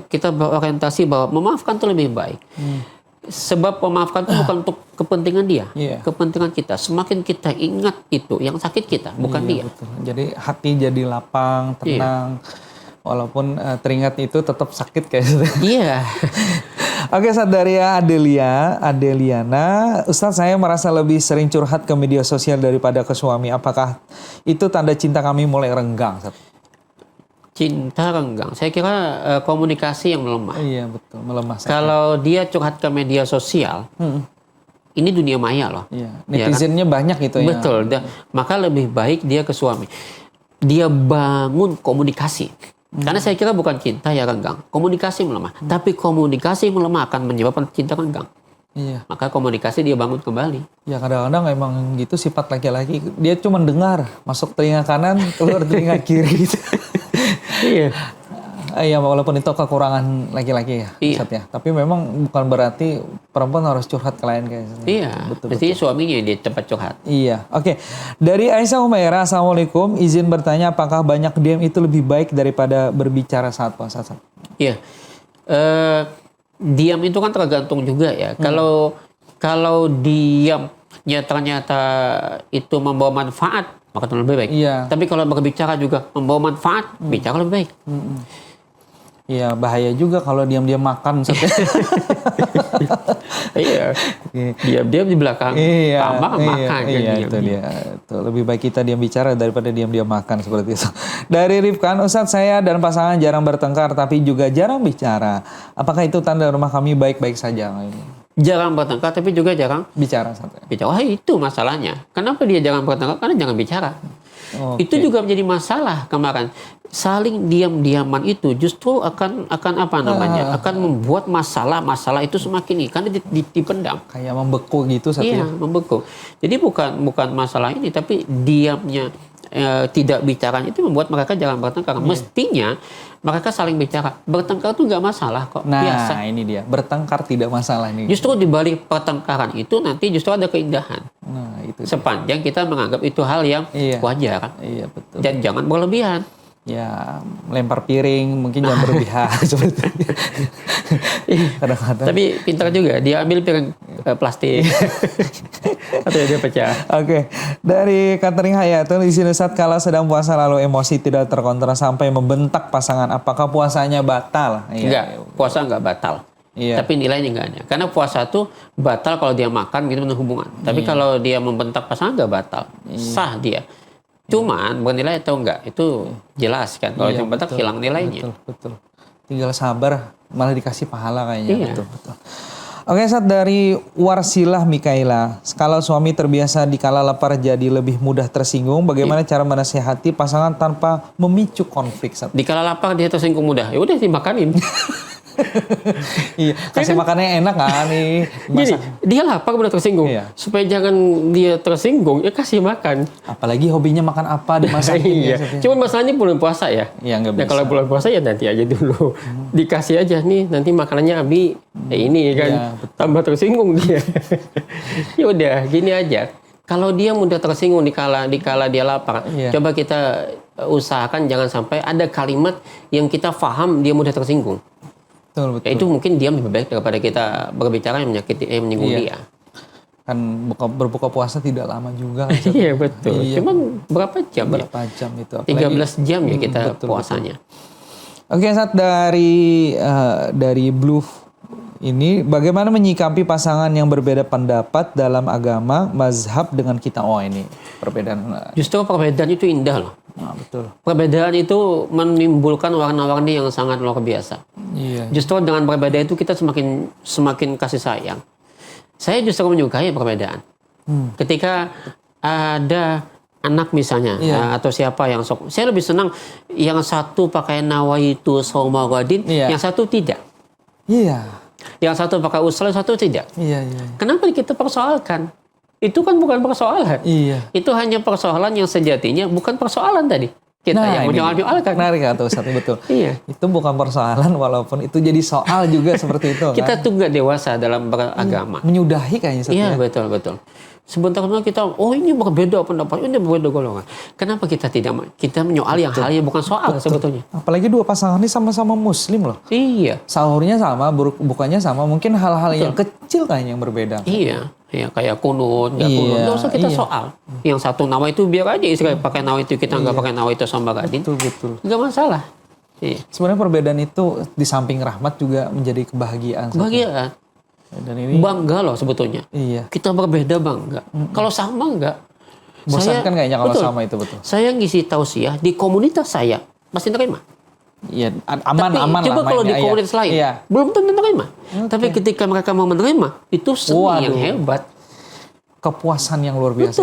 kita berorientasi bahwa memaafkan itu lebih baik. Sebab memaafkan itu bukan untuk kepentingan dia, kepentingan kita. Semakin kita ingat itu, yang sakit kita, bukan dia. Betul. Jadi hati jadi lapang, tenang. Walaupun teringat itu tetap sakit kayak gitu. Iya. Oke, Ustaz, dari Adeliana, Ustaz, saya merasa lebih sering curhat ke media sosial daripada ke suami. Apakah itu tanda cinta kami mulai renggang, Ustaz? Cinta renggang. Saya kira komunikasi yang melemah. Iya, betul, melemah. Kalau dia curhat ke media sosial, ini dunia maya loh. Iya. Netizennya banyak gitu ya. Betul. Maka lebih baik dia ke suami. Dia bangun komunikasi. Karena saya kira bukan cinta ya renggang. Komunikasi melemah. Tapi komunikasi melemah akan menyebabkan cinta renggang. Iya. Maka komunikasi dia bangun kembali. Ya kadang-kadang emang gitu sifat laki-laki. Dia cuma dengar, masuk telinga kanan, keluar telinga kiri gitu. Iya. Iya, walaupun itu kekurangan laki-laki ya, Iya. Ustaz ya. Tapi memang bukan berarti perempuan harus curhat ke lain kayak gitu. Iya. Betul. Berarti suaminya dia cepat curhat. Iya, oke. Dari Aisyah Umairah, Assalamualaikum. Izin bertanya, apakah banyak diam itu lebih baik daripada berbicara saat puasa? Iya. Diam itu kan tergantung juga ya. Kalau diamnya ternyata itu membawa manfaat, maka itu lebih baik. Iya. Tapi kalau berbicara juga membawa manfaat, bicara lebih baik. Iya, bahaya juga kalau diam-diam makan. Iya. Diam-diam di belakang kamar makan. Iya, itu dia. Tuh, lebih baik kita diam bicara daripada diam-diam makan seperti itu. Dari Rifkan, Ustadz, saya dan pasangan jarang bertengkar tapi juga jarang bicara. Apakah itu tanda rumah kami baik-baik saja? Jarang bertengkar tapi juga jarang bicara. Wah, itu masalahnya. Kenapa dia jarang bertengkar? Karena jangan bicara. Itu juga menjadi masalah kemarin. Saling diam-diaman itu justru akan apa namanya? Akan membuat masalah itu semakin karena dipendam. Kayak membeku gitu Iya, membeku. Jadi bukan masalah ini tapi diamnya tidak bicara itu membuat mereka jarang bertengkar. Mestinya mereka saling bicara. Bertengkar itu nggak masalah kok. Nah, biasa. ini dia. Bertengkar tidak masalah nih. Justru di balik pertengkaran itu nanti justru ada keindahan. Nah, itu sepanjang kita menganggap itu hal yang wajar. Iya, betul. Dan jangan berlebihan. Ya, lempar piring mungkin jangan berlebihan seperti itu. Kadang-kadang. Tapi pintar juga, dia ambil piring plastik atau dia pecah. Oke. Dari Catering Hayatun, izin Ustaz, kalau sedang puasa lalu emosi tidak terkontrol sampai membentak pasangan, apakah puasanya batal? Enggak, puasa enggak batal. Iya. Tapi nilainya enggak ada. Karena puasa itu batal kalau dia makan gitu menurut hubungan. Tapi kalau dia membentak pasangan enggak batal. Sah dia. Cuman bernilai atau enggak itu jelas kan. Kalau yang bentak hilang nilainya. Betul. Tinggal sabar, malah dikasih pahala kayaknya. Iya. Betul. Oke, Ustaz, dari Warsilah Mikaela, kalau suami terbiasa dikala lapar jadi lebih mudah tersinggung, bagaimana cara menasihati pasangan tanpa memicu konflik? Dikala lapar dia tersinggung mudah, ya udah dimakanin. Iya, kasih makannya enak kan nih. Jadi dia lapar udah tersinggung. Iya. Supaya jangan dia tersinggung, ya kasih makan. Apalagi hobinya makan apa dimasakin. Iya. Cuman masalahnya bulan puasa ya. Iya, nggak bisa. Nah, kalau bulan puasa ya nanti aja dulu. Dikasih aja nih, nanti makanannya Abi ini kan. Ya, tambah tersinggung dia. Ya udah, gini aja. Kalau dia mudah tersinggung dikala dia lapar, coba kita usahakan jangan sampai ada kalimat yang kita paham dia mudah tersinggung. Betul. Ya, itu mungkin diam lebih baik daripada kita berbicara yang menyinggung dia. Kan berbuka puasa tidak lama juga. Iya, betul. Iya. Cuman berapa jam itu? Apalagi, 13 jam ya kita puasanya. Oke, Ustaz, dari Blue ini, bagaimana menyikapi pasangan yang berbeda pendapat dalam agama, mazhab dengan kita? Oh, ini perbedaan. Justru perbedaan itu indah loh. Nah, betul. Perbedaan itu menimbulkan warna-warni yang sangat luar biasa. Iya. Justru dengan perbedaan itu kita semakin kasih sayang. Saya justru menyukai perbedaan. Ketika ada anak misalnya atau siapa yang sok, saya lebih senang yang satu pakai nawaitu shauma ghadin, yang satu tidak. Iya. Yang satu pakai uslah, satu tidak. Iya. Kenapa kita persoalkan? Itu kan bukan persoalan. Iya. Itu hanya persoalan yang sejatinya bukan persoalan tadi. Kita Nah, yang ini menyoal-nyoalkan. menarik atau Ustaz, betul. Iya. Itu bukan persoalan walaupun itu jadi soal juga seperti itu Kita kan. tuh nggak dewasa dalam beragama. Menyudahi kayaknya Ustaz Iya, ya. betul. Sebentar kita, ini berbeda pendapat, ini berbeda golongan. Kenapa kita kita menyoal yang hal yang bukan soal sebetulnya? Apalagi dua pasangan ini sama-sama muslim loh. Iya. Sahurnya sama, bukanya sama, mungkin hal-hal yang kecil kayaknya yang berbeda. Iya, kayak kunut, nggak kunut, nggak usah kita soal. Yang satu nawa itu biar aja Israel pakai nawa itu, kita nggak pakai nawa itu sama gadin. Betul. Nggak masalah. Iya. Sebenarnya perbedaan itu di samping rahmat juga menjadi kebahagiaan. Kebahagiaan. Dan ini Bangga loh sebetulnya. iya. Kita berbeda bangga. Kalau sama enggak. Bosankan kayaknya kalau betul, sama itu betul. Saya ngisi tausiah di komunitas saya pasti nerima. Iya, Tapi aman coba lah kalau di mainnya. komunitas lain, Iya. belum tentu menerima. Tapi ketika mereka mau menerima, itu seni yang Waduh. hebat. Kepuasan yang luar biasa.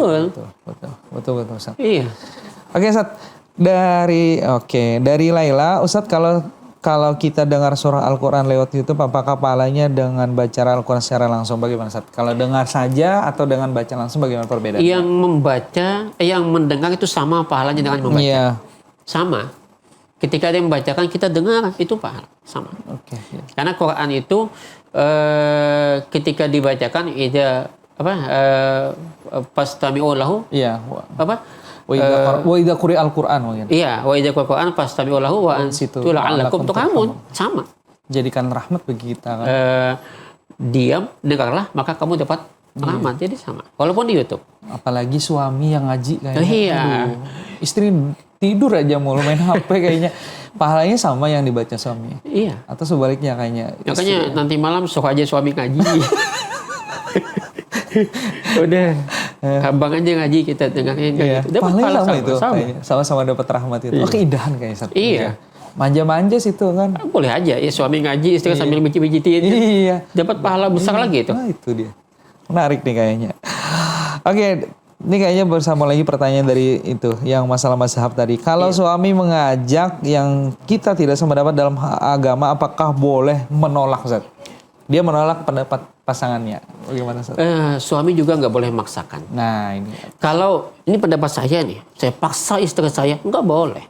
Betul Ustaz. Iya. Oke Ustaz, dari Laila, Ustaz kalau kita dengar surah Al-Quran lewat YouTube, apakah pahalanya dengan baca Al-Quran secara langsung? Bagaimana Ustaz? Kalau dengar saja atau dengan baca langsung bagaimana perbedaan? Yang mendengar itu sama pahalanya dengan membaca. Iya. Sama. Ketika dia membacakan, kita dengar, itu pahala. Sama. Oke. Iya. Karena Quran itu ketika dibacakan, pastami'u lahu, Iya. apa? Wa idza quri Al-Quran mungkin. Iya, wa idza Qur'an fastami'u lahu wa ansitu la'allakum turhamun. Sama. Jadikan rahmat bagi kita kan. Diam, dengarlah, maka kamu dapat rahmat. Jadi sama. Walaupun di YouTube. Apalagi suami yang ngaji kayaknya. Iya. Aduh, istri tidur aja mulu main HP kayaknya. Pahalanya sama yang dibaca suami. Iya. Atau sebaliknya kayaknya. Makanya nanti malam suka aja suami ngaji. Udah. Abang aja ngaji, kita dengerin. Iya. Gitu. Dapat Pahalanya pahala sama itu sama. kayaknya. Sama-sama dapat rahmat itu. Oh, keindahan kayaknya Ustaz. Iya. Manja-manja situ kan. Boleh aja ya suami ngaji, istri sambil biji-bijitin. Iya. Dapat pahala besar lagi itu. Nah, itu dia. Menarik nih kayaknya. Oke, ini kayaknya bersama lagi pertanyaan dari itu yang masalah mazhab tadi. Kalau suami mengajak yang kita tidak sependapat dalam agama, apakah boleh menolak Ustaz? Dia menolak pendapat pasangannya. Bagaimana Ustaz? Suami juga nggak boleh memaksakan. Nah, ini. Kalau ini pendapat saya nih, saya paksa istri saya, nggak boleh.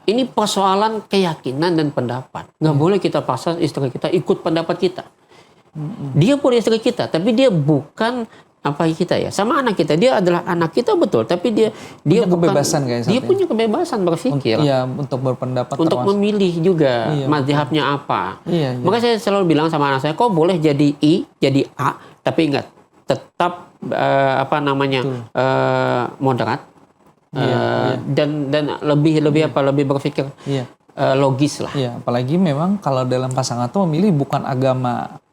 Ini persoalan keyakinan dan pendapat. Nggak boleh kita paksa istri kita ikut pendapat kita. Dia boleh istri kita, tapi dia bukan apa kita ya. Sama anak kita, dia adalah anak kita betul, tapi dia Punya bukan, kebebasan kayaknya saat dia ini. punya kebebasan berpikir. Iya, untuk berpendapat Untuk termasuk. memilih juga Iya, mazhabnya apa. Iya. Maka saya selalu bilang sama anak saya, kok boleh jadi I, jadi A, tapi ingat tetap moderat. Dan lebih berpikir Iya. logis lah. Iya, apalagi memang kalau dalam pasangan tuh memilih bukan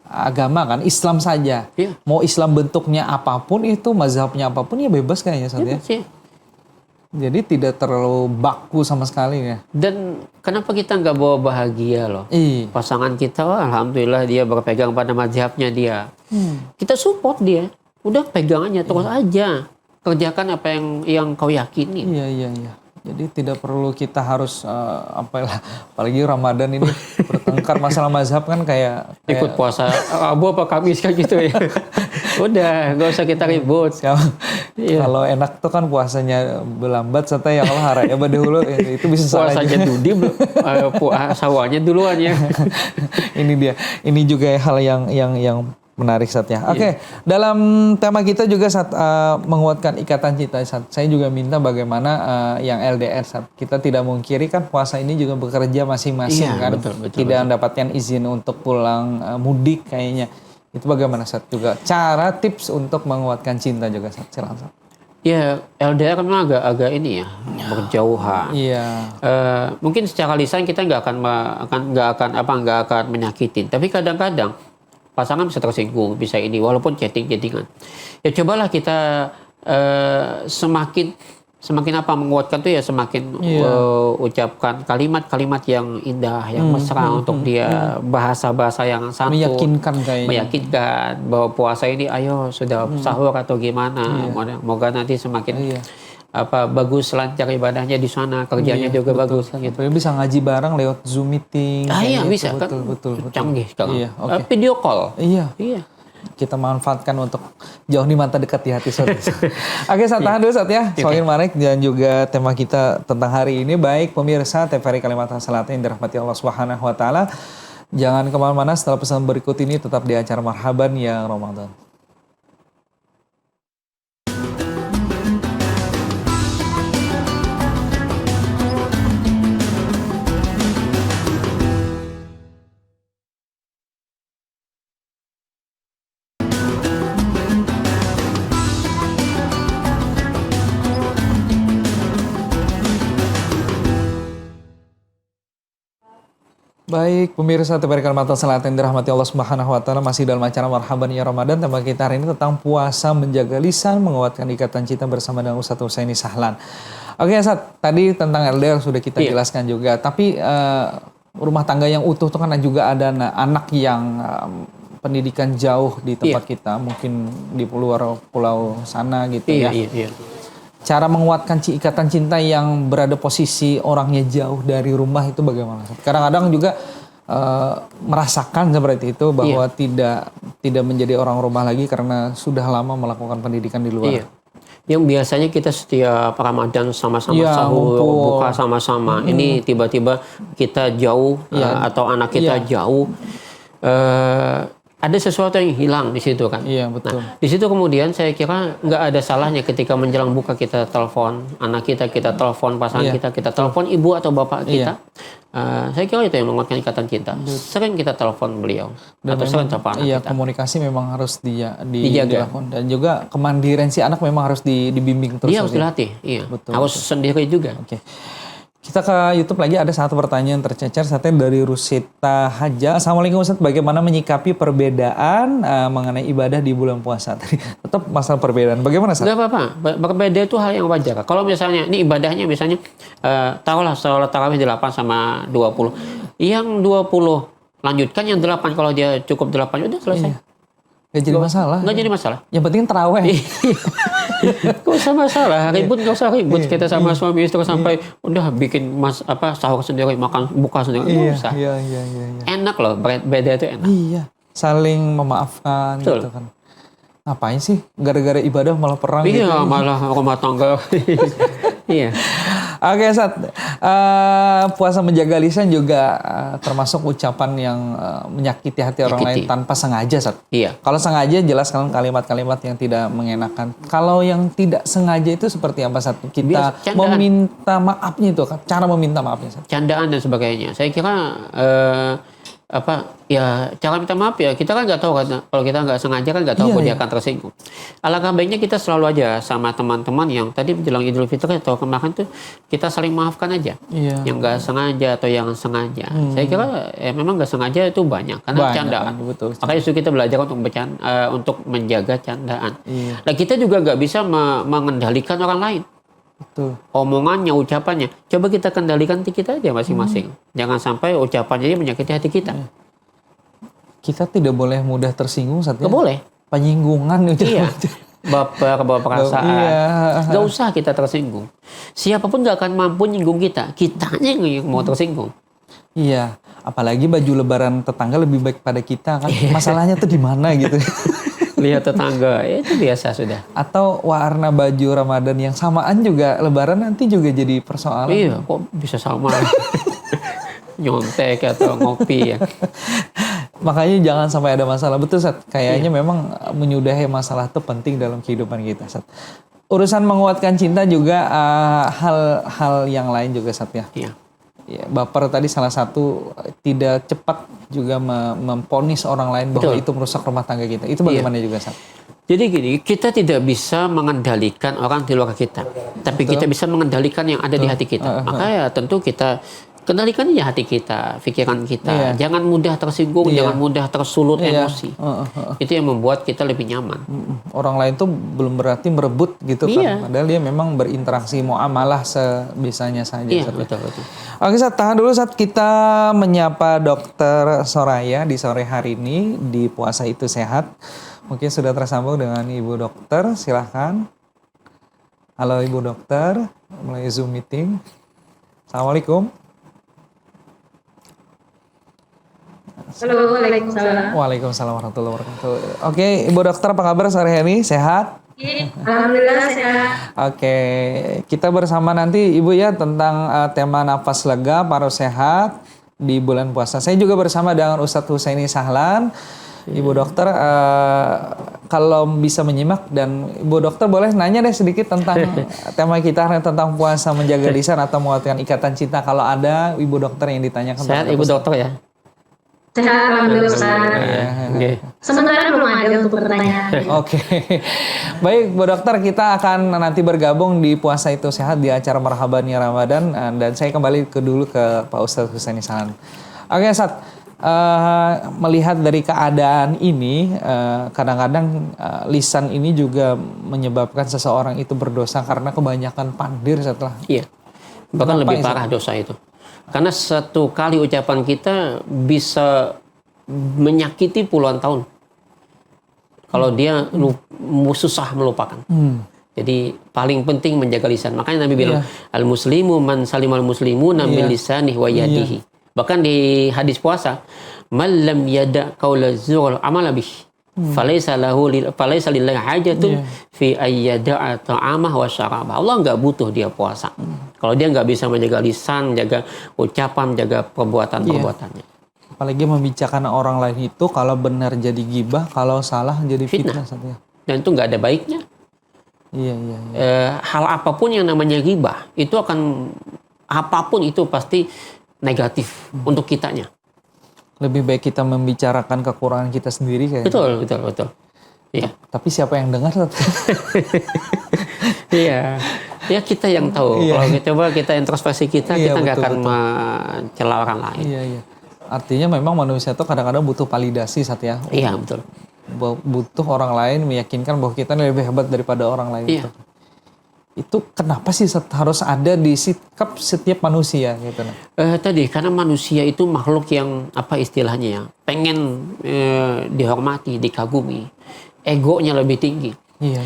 agama kan, Islam saja. Iya. Mau Islam bentuknya apapun itu, mazhabnya apapun ya bebas kayaknya Ustaz ya. Sih. Jadi tidak terlalu baku sama sekali ya. Dan kenapa kita nggak bawa bahagia loh? Iya. Pasangan kita, alhamdulillah dia berpegang pada mazhabnya dia. Kita support dia. Udah pegangannya terus aja. Kerjakan apa yang kau yakini. Iya. Jadi tidak perlu kita harus apalagi Ramadan ini bertengkar masalah mazhab kan kayak Ikut puasa Rabu apa Kamis kan gitu ya. Udah, nggak usah kita ribut. Iya. Kalau enak tuh kan puasanya berlambat serta yang Allah haraya dahulu itu bisa salah Puasanya juga. Dudi, sawahnya duluan ya. Ini dia. Ini juga hal yang menarik Sat ya. Oke, dalam tema kita juga Sat, menguatkan ikatan cinta Sat. Saya juga minta bagaimana yang LDR Sat. Kita tidak mungkiri kan puasa ini juga bekerja masing-masing Iya, kan. betul. Tidak mendapatkan izin untuk pulang mudik kayaknya. Itu bagaimana Sat juga? Cara tips untuk menguatkan cinta juga Sat. Silakan Sat. Ya, LDR kan agak ini ya, berjauhan. Iya. Mungkin secara lisan kita nggak akan menyakitin. Tapi kadang-kadang pasangan bisa tersinggung, bisa ini, walaupun chattingan. Ya cobalah kita semakin menguatkan tuh ya semakin ucapkan kalimat-kalimat yang indah, yang mesra untuk dia, bahasa-bahasa yang santun, Meyakinkan kayaknya. meyakinkan bahwa puasa ini ayo sudah sahur atau gimana. Moga nanti semakin bagus lancar ibadahnya di sana, kerjanya juga bagus gitu. Apalagi bisa ngaji bareng lewat Zoom meeting. Iya kayak bisa gitu. kan, Betul. canggih sekarang. Iya, oke. Video call. Iya. Iya. kita manfaatkan untuk jauh di mata dekat di hati Ustaz. Oke, Ustaz, tahan dulu Ustaz ya. Soal Marik dan juga tema kita tentang hari ini. Baik pemirsa TVRI Kalimantan Selatan yang dirahmati Allah Subhanahu wa taala. Jangan kemana-mana, setelah pesan berikut ini tetap di acara Marhaban ya Ramadan. Baik, pemirsa TVRI Kalimantan Selatan yang dirahmati Allah Subhanahu wa taala, masih dalam acara Marhaban ya Ramadan. Tema kita hari ini tentang puasa menjaga lisan, menguatkan ikatan cinta bersama dengan Ustaz Husaini Sahlan. Oke, Ustaz, tadi tentang LDR sudah kita jelaskan juga, tapi rumah tangga yang utuh itu kan juga ada anak yang pendidikan jauh di tempat kita, mungkin di luar pulau sana gitu ya. Cara menguatkan ikatan cinta yang berada posisi orangnya jauh dari rumah itu bagaimana? Kadang-kadang juga merasakan seperti itu bahwa tidak menjadi orang rumah lagi karena sudah lama melakukan pendidikan di luar. Yang biasanya kita setiap Ramadan sama-sama sahur, buka sama-sama. Ini tiba-tiba kita jauh atau anak kita jauh. Ada sesuatu yang hilang di situ kan. Iya, betul. Nah, di situ kemudian saya kira nggak ada salahnya ketika menjelang buka kita telepon anak kita telepon pasangan kita telepon ibu atau bapak kita. Saya kira itu yang menguatkan ikatan cinta. Sering kita telepon beliau atau sering telepon anak kita. Komunikasi memang harus dijaga. Dan juga kemandirian si anak memang harus dibimbing terus. Dia harus dilatih. Iya. Betul, harus sendiri juga. Oke. Kita ke YouTube lagi, ada satu pertanyaan tercecer satunya dari Rusita Haja. Assalamualaikum Ustaz, bagaimana menyikapi perbedaan mengenai ibadah di bulan puasa? Tetap masalah perbedaan. Bagaimana Ustaz? Gak apa-apa. Berbeda itu hal yang wajar. Kalau misalnya ini ibadahnya misalnya taruhlah sholat tarawih 8 sama 20. Yang 20 lanjutkan, yang 8 kalau dia cukup 8 udah selesai. Gak jadi masalah. Gak jadi masalah. Yang penting terawih. Gak usah masalah, ribut gak usah ribut. Kita sama suami istri sampai udah bikin sahur sendiri, makan buka sendiri. Gak usah. Enak loh, beda itu enak. Iya, saling memaafkan. Betul. Gitu kan. Ngapain sih? Gara-gara ibadah malah perang gitu. Iya, malah rumah tangga. Iya. Oke, Ustaz. Puasa menjaga lisan juga termasuk ucapan yang menyakiti hati orang lain tanpa sengaja, Ustaz. Iya. Kalau sengaja jelas kalimat-kalimat yang tidak mengenakan. Kalau yang tidak sengaja itu seperti apa, Ustaz? Kita meminta maafnya itu, cara meminta maafnya, Ustaz. Candaan dan sebagainya. Saya kira cara minta maaf ya kita kan nggak tahu kan, kalau kita nggak sengaja kan nggak tahu dia akan tersinggung. Alangkah baiknya kita selalu aja sama teman-teman yang tadi menjelang Idul Fitri atau kemarin tuh kita saling maafkan aja, yang nggak sengaja atau yang sengaja. Saya kira memang nggak sengaja itu banyak karena candaan. Betul. Makanya justru kita belajar untuk menjaga candaan. Nah kita juga nggak bisa mengendalikan orang lain. Betul. Omongannya, ucapannya, coba kita kendalikan hati kita aja masing-masing. Jangan sampai ucapannya ini menyakiti hati kita. Kita tidak boleh mudah tersinggung saat Nggak boleh. Penyinggungan itu. Iya. Baper, bawa perasaan. Nggak usah kita tersinggung. Siapapun nggak akan mampu nyinggung kita. Kitanya yang mau tersinggung. Iya. Apalagi baju lebaran tetangga lebih baik pada kita kan. Masalahnya tuh di mana gitu. Lihat tetangga, itu biasa sudah. Atau warna baju Ramadan yang samaan juga lebaran nanti juga jadi persoalan. Iya, kok bisa sama? Nyontek atau ngopi ya. Makanya jangan sampai ada masalah. Betul, Sat. Kayaknya memang menyudahi masalah itu penting dalam kehidupan kita, Sat. Urusan menguatkan cinta juga hal-hal yang lain juga, Sat ya. Iya. Ya, baper tadi salah satu, tidak cepat juga memponis orang lain bahwa itu merusak rumah tangga kita. Itu bagaimana juga, Sat? Jadi gini, kita tidak bisa mengendalikan orang di luar kita. Tapi kita bisa mengendalikan yang ada di hati kita. Maka ya tentu kita kendalikan aja hati kita, pikiran kita. Jangan mudah tersinggung, jangan mudah tersulut emosi. Itu yang membuat kita lebih nyaman. Orang lain tuh belum berarti merebut gitu kan. Padahal dia memang berinteraksi muamalah sebisanya saja. Iya, betul. Oke, Sat, tahan dulu saat kita menyapa Dokter Soraya di sore hari ini di Puasa Itu Sehat. Mungkin sudah tersambung dengan Ibu Dokter, silahkan. Halo Ibu Dokter, mulai Zoom meeting. Assalamualaikum. Halo, Waalaikumsalam. Waalaikumsalam warahmatullahi wabarakatuh. Oke, Ibu Dokter apa kabar sore hari ini? Sehat? Alhamdulillah sehat. Oke, kita bersama nanti Ibu ya tentang tema napas lega, paru sehat di bulan puasa. Saya juga bersama dengan Ustadz Husaini Sahlan. Ibu Dokter, kalau bisa menyimak dan Ibu Dokter boleh nanya deh sedikit tentang tema kita tentang puasa menjaga lisan atau menguatkan ikatan cinta. Kalau ada Ibu Dokter yang ditanyakan. Sehat Ibu Dokter ya? Sehat, alhamdulillah Ustaz. Oke. Sementara belum ada untuk pertanyaan. Oke, baik Bu Dokter, kita akan nanti bergabung di Puasa Itu Sehat di acara Marhaban Ya Ramadan, dan saya kembali dulu ke Pak Ustadz Husaini Sahlan. Oke Ustadz, melihat dari keadaan ini, kadang-kadang lisan ini juga menyebabkan seseorang itu berdosa karena kebanyakan pandir setelah. Iya, bahkan lebih parah dosa itu. Karena satu kali ucapan kita bisa menyakiti puluhan tahun. Kalau dia susah melupakan. Jadi paling penting menjaga lisan. Makanya Nabi bilang, al-muslimu man salimal muslimuna min lisanihi wa yadihi. Bahkan di hadis puasa, man lam yada qaula zur amala bih. Falaisa lillahi hajatun fi ayyada'a ta'amah wa syarabah. Allah nggak butuh dia puasa. Kalau dia nggak bisa menjaga lisan, menjaga ucapan, menjaga perbuatan-perbuatannya. Apalagi membicarakan orang lain itu kalau benar jadi gibah, kalau salah jadi fitnah. Dan itu nggak ada baiknya. Iya. Hal apapun yang namanya gibah, itu akan apapun itu pasti negatif untuk kitanya. Lebih baik kita membicarakan kekurangan kita sendiri kayaknya. Betul. Iya. Tapi siapa yang dengar? Iya. Ya kita yang tahu. Kalau coba kita introspeksi kita nggak akan mencela orang lain. Iya. Artinya memang manusia itu kadang-kadang butuh validasi, Sat ya. Iya, betul. Butuh orang lain meyakinkan bahwa kita lebih hebat daripada orang lain. Iya. Itu kenapa sih harus ada di sikap setiap manusia gitu? Tadi karena manusia itu makhluk yang apa istilahnya ya, pengen dihormati, dikagumi, egonya lebih tinggi. Iya.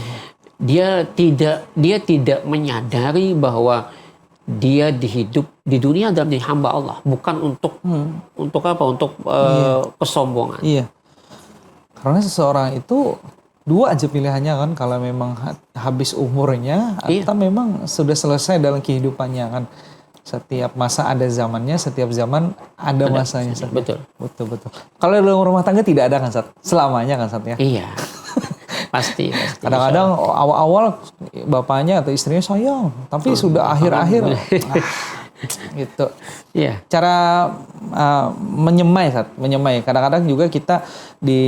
Dia tidak menyadari bahwa dia hidup di dunia dalam jadi hamba Allah, bukan untuk apa? Untuk kesombongan. Iya. Karena seseorang itu dua aja pilihannya kan, kalau memang habis umurnya atau memang sudah selesai dalam kehidupannya kan. Setiap masa ada zamannya, setiap zaman ada masanya. Sat. Betul. Kalau dalam rumah tangga tidak ada kan, Sat? Selamanya kan, Sat ya? Iya. Pasti. Kadang-kadang awal-awal bapaknya atau istrinya sayang, tapi sudah akhir-akhir gitu. Iya. Cara menyemai, Sat, menyemai. Kadang-kadang juga kita di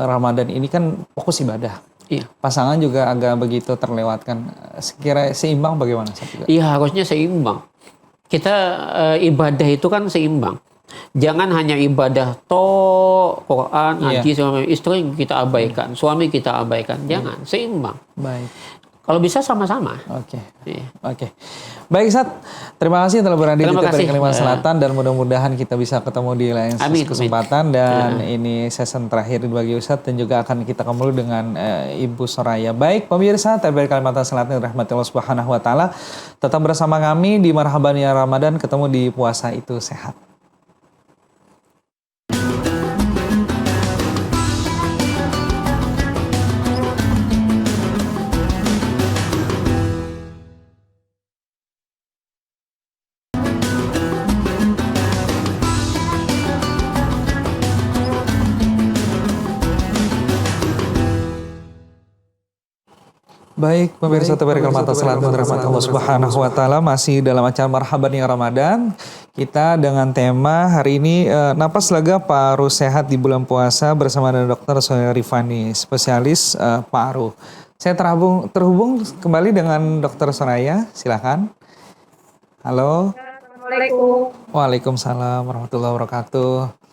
Ramadan ini kan fokus ibadah. Iya. Pasangan juga agak begitu terlewatkan. Sekira seimbang bagaimana, Sat? Iya, harusnya seimbang. Kita ibadah itu kan seimbang. Jangan hanya ibadah Quran, haji, sama istri kita abaikan, suami kita abaikan. Jangan, seimbang. Baik. Kalau bisa sama-sama. Oke. Baik, Sat. Terima kasih telah berada di Kalimantan Selatan dan mudah-mudahan kita bisa ketemu di lain kesempatan. Dan ini season terakhir bagi Ustadz dan juga akan kita kembali dengan Ibu Soraya. Baik, pemirsa TVRI Kalimantan Selatan rahmatullah subhanahu wa ta'ala. Tetap bersama kami di Marhaban Ya Ramadan, ketemu di Puasa Itu Sehat. Baik, pemirsa TVRI Kalimantan Selatan rahmatullah subhanahu wa ta'ala, masih dalam acara Marhaban Ya Ramadan. Kita dengan tema hari ini napas lega paru sehat di bulan puasa bersama dengan Dr. Soraya Rifani, spesialis paru. Saya terhubung kembali dengan Dr. Soraya, silakan. Halo. Assalamualaikum. Waalaikumsalam warahmatullahi wabarakatuh.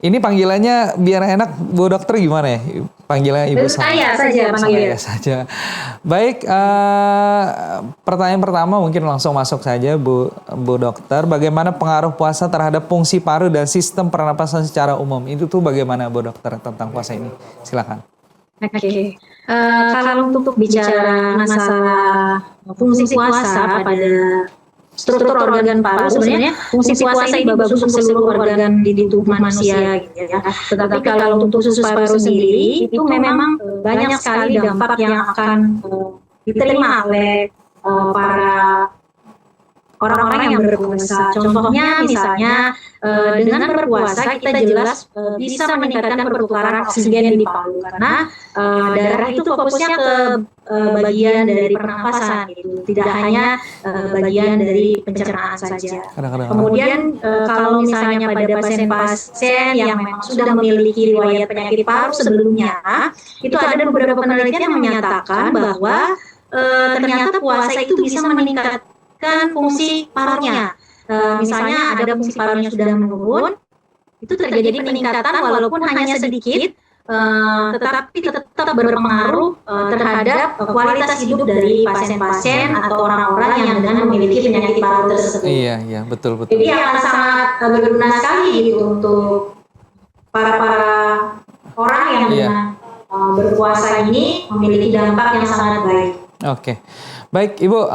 Ini panggilannya biar enak, Bu Dokter gimana ya? Panggilannya Ibu Saya saja panggilnya. Saya saja. Baik, pertanyaan pertama mungkin langsung masuk saja Bu Dokter. Bagaimana pengaruh puasa terhadap fungsi paru dan sistem pernapasan secara umum? Itu tuh bagaimana Bu Dokter tentang puasa ini? Silakan. Oke. Kalau untuk bicara masalah fungsi puasa pada struktur organ paru sebenarnya fungsi puasa ini bagus untuk seluruh organ di tubuh manusia gitu ya. Tetapi kalau untuk khusus paru sendiri itu memang banyak sekali dampak yang akan diterima oleh para orang-orang yang berpuasa. Contohnya misalnya dengan berpuasa kita jelas bisa meningkatkan pertukaran oksigen di paru karena darah itu fokusnya ke bagian dari pernapasan gitu, tidak hanya bagian dari pencernaan saja. Kemudian kalau misalnya pada pasien-pasien yang memang sudah memiliki riwayat penyakit paru sebelumnya, itu ada beberapa penelitian yang menyatakan bahwa ternyata puasa itu bisa meningkatkan fungsi parunya. Misalnya ada fungsi parunya sudah menurun, itu terjadi peningkatan walaupun hanya sedikit, tetapi tetap berpengaruh terhadap kualitas hidup dari pasien-pasien atau orang-orang yang dengan memiliki penyakit paru tersebut. Iya, betul. Jadi akan sangat berguna sekali gitu untuk para orang yang dengan berpuasa ini memiliki dampak yang sangat baik. Oke. Baik, Ibu,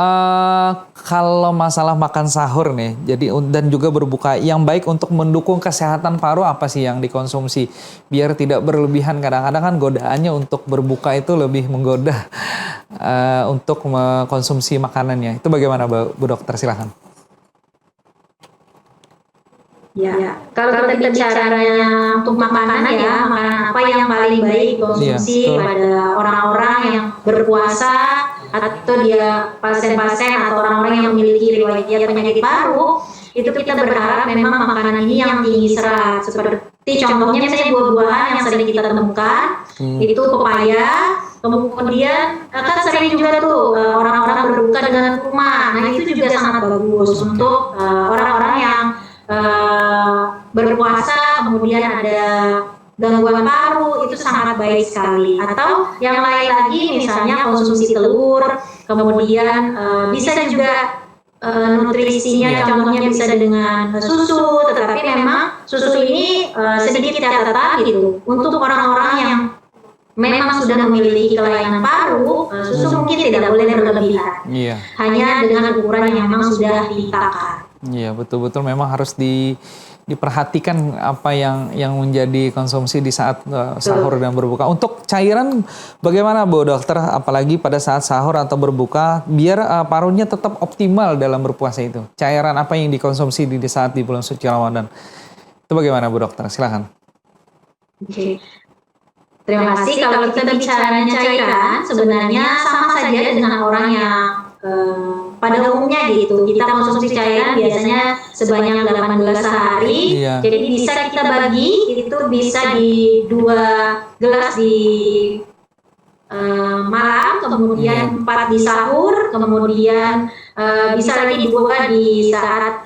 kalau masalah makan sahur nih, jadi dan juga berbuka, yang baik untuk mendukung kesehatan paru apa sih yang dikonsumsi biar tidak berlebihan? Kadang-kadang kan godaannya untuk berbuka itu lebih menggoda untuk mengkonsumsi makanannya. Itu bagaimana, Bu Dokter? Silahkan. Ya, kalau kita bicaranya untuk makanan ya, makanan apa yang paling baik konsumsi pada orang-orang yang berpuasa atau dia pasien-pasien atau orang-orang yang memiliki riwayat penyakit paru, itu kita berharap memang makanan ini yang tinggi serat. Seperti contohnya misalnya buah-buahan yang sering kita temukan, itu pepaya, kemudian kan sering juga tuh orang-orang berbuka dengan kurma. Nah itu juga sangat bagus untuk orang-orang yang berpuasa kemudian ada gangguan paru, itu sangat baik sekali. Atau yang lain lagi misalnya konsumsi telur, kemudian bisa juga nutrisinya contohnya bisa dengan susu, tetapi memang susu ini sedikit catatan gitu untuk orang-orang yang memang sudah memiliki kelainan paru, susu mungkin tidak boleh berlebihan. Hanya dengan ukuran yang memang sudah ditakar. Iya, betul-betul memang harus diperhatikan apa yang menjadi konsumsi di saat sahur dan berbuka. Untuk cairan bagaimana, Bu Dokter, apalagi pada saat sahur atau berbuka biar parunya tetap optimal dalam berpuasa itu? Cairan apa yang dikonsumsi di saat di bulan suci Ramadan? Itu bagaimana, Bu Dokter? Silakan. Oke. Terima kasih. Kalau kita bicaranya cairan, sebenarnya sama saja dengan orang yang pada umumnya gitu. Kita konsumsi cairan biasanya sebanyak 18 sehari. Jadi bisa kita bagi, itu bisa di 2 gelas di malam, kemudian 4 di sahur, kemudian bisa lagi dibuka di saat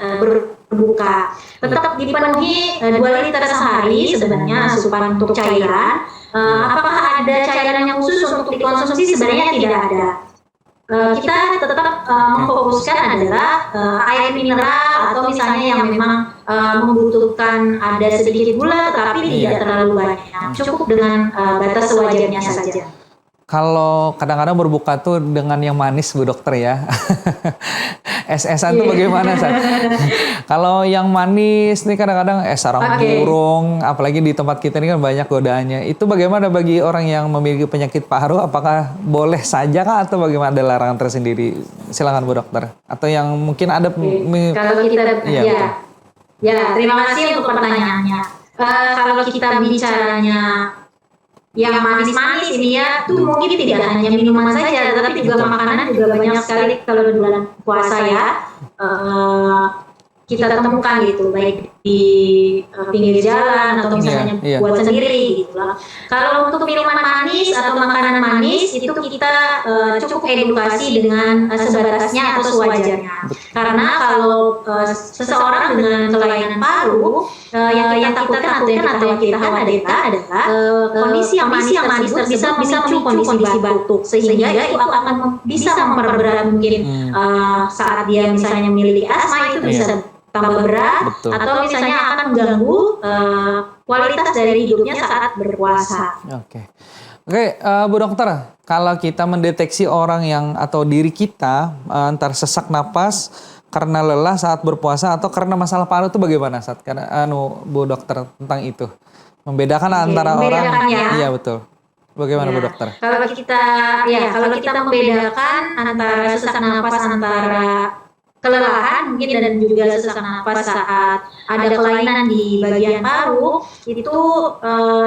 berbuka. Tetap dipenuhi 2 liter sehari sebenarnya asupan untuk cairan. Apakah ada cairan yang khusus untuk dikonsumsi? Sebenarnya tidak ada. Kita tetap memfokuskan adalah air mineral atau misalnya yang memang membutuhkan ada sedikit gula tetapi tidak terlalu banyak. Cukup dengan batas sewajarnya saja. Kalau kadang-kadang berbuka tuh dengan yang manis, Bu Dokter ya. Es-esan tuh bagaimana, San? Kalau yang manis nih kadang-kadang sarang burung, apalagi di tempat kita ini kan banyak godaannya. Itu bagaimana bagi orang yang memiliki penyakit paru? Apakah boleh saja kah atau bagaimana, ada larangan tersendiri? Silakan, Bu Dokter. Atau yang mungkin ada kalau kita terima kasih untuk pertanyaannya. Kalau kita bicaranya yang manis-manis ini ya, tuh mungkin tidak hanya minuman saja, tetapi juga makanan juga banyak sekali kalau di bulan puasa ya. Kita temukan gitu, baik di pinggir jalan atau misalnya buat sendiri gitu lah. Kalau untuk minuman manis atau makanan manis itu kita cukup edukasi dengan sebatasnya atau sewajarnya. Karena kalau seseorang dengan kelainan paru yang kita takutkan atau yang kita khawatirkan adalah kondisi yang manis tersebut bisa memicu kondisi batuk, sehingga itu akan bisa memperberat mungkin saat dia misalnya memiliki asma, itu bisa tambah berat. Betul. Atau misalnya akan mengganggu kualitas dari hidupnya saat berpuasa. Oke, Bu Dokter, kalau kita mendeteksi orang yang atau diri kita antar sesak napas, karena lelah saat berpuasa atau karena masalah paru itu bagaimana saat karena Bu Dokter tentang itu? Membedakan antara orang iya betul. Bagaimana Bu Dokter? Kalau kita membedakan antara sesak napas antara kelelahan mungkin dan juga sesak napas saat ada kelainan di bagian paru itu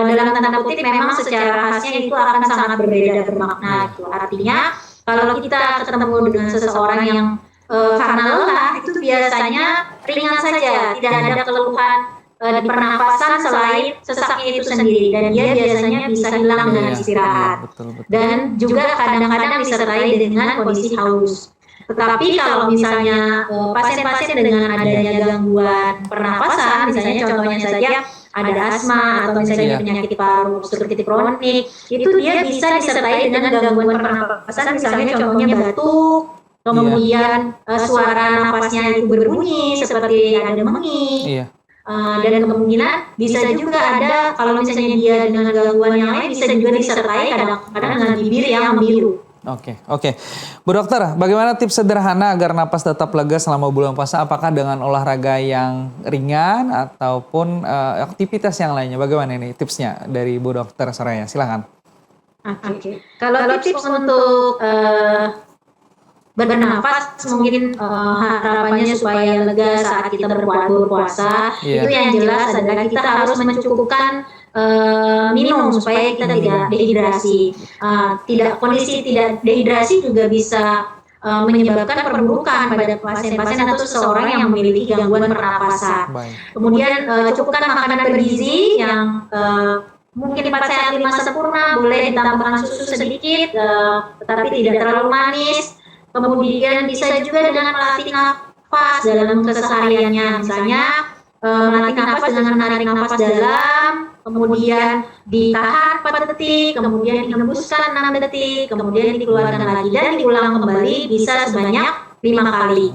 dalam tanda kutip memang secara khasnya itu akan sangat berbeda bermakna gitu. Artinya kalau kita ketemu dengan seseorang yang karena lelah itu biasanya ringan saja, tidak ada keluhan di pernapasan selain sesaknya itu sendiri dan dia biasanya bisa hilang dengan istirahat. Betul. Dan juga kadang-kadang disertai dengan kondisi haus. Tetapi kalau misalnya pasien-pasien dengan adanya gangguan pernapasan, misalnya contohnya saja ada asma atau misalnya penyakit paru obstruktif kronik, itu dia bisa disertai dengan gangguan pernapasan, misalnya contohnya batuk, kemudian suara napasnya itu berbunyi seperti ada mengi. Dan kemungkinan bisa juga ada kalau misalnya dia dengan gangguan yang lain bisa juga disertai kadang-kadang dengan bibir yang membiru. Oke. Bu Dokter, bagaimana tips sederhana agar napas tetap lega selama bulan puasa? Apakah dengan olahraga yang ringan ataupun aktivitas yang lainnya? Bagaimana ini tipsnya dari Bu Dokter Soraya? Silakan. Oke. Kalau tips untuk bernapas mungkin harapannya supaya lega saat kita berpuasa, itu yang jelas adalah kita harus mencukupkan minum supaya kita tidak dehidrasi. Kondisi tidak dehidrasi juga bisa menyebabkan perburukan pada pasien-pasien atau seseorang yang memiliki gangguan pernapasan. Kemudian cukupkan makanan bergizi yang mungkin 4 sehat 5 sempurna, boleh ditambahkan susu sedikit, tetapi tidak terlalu manis. Kemudian bisa juga dengan melatih nafas dalam kesehariannya, misalnya melatih nafas dengan menarik nafas dalam, kemudian ditahan 4 detik, kemudian dihembuskan 6 detik, kemudian dikeluarkan lagi dan diulang kembali bisa sebanyak 5 kali.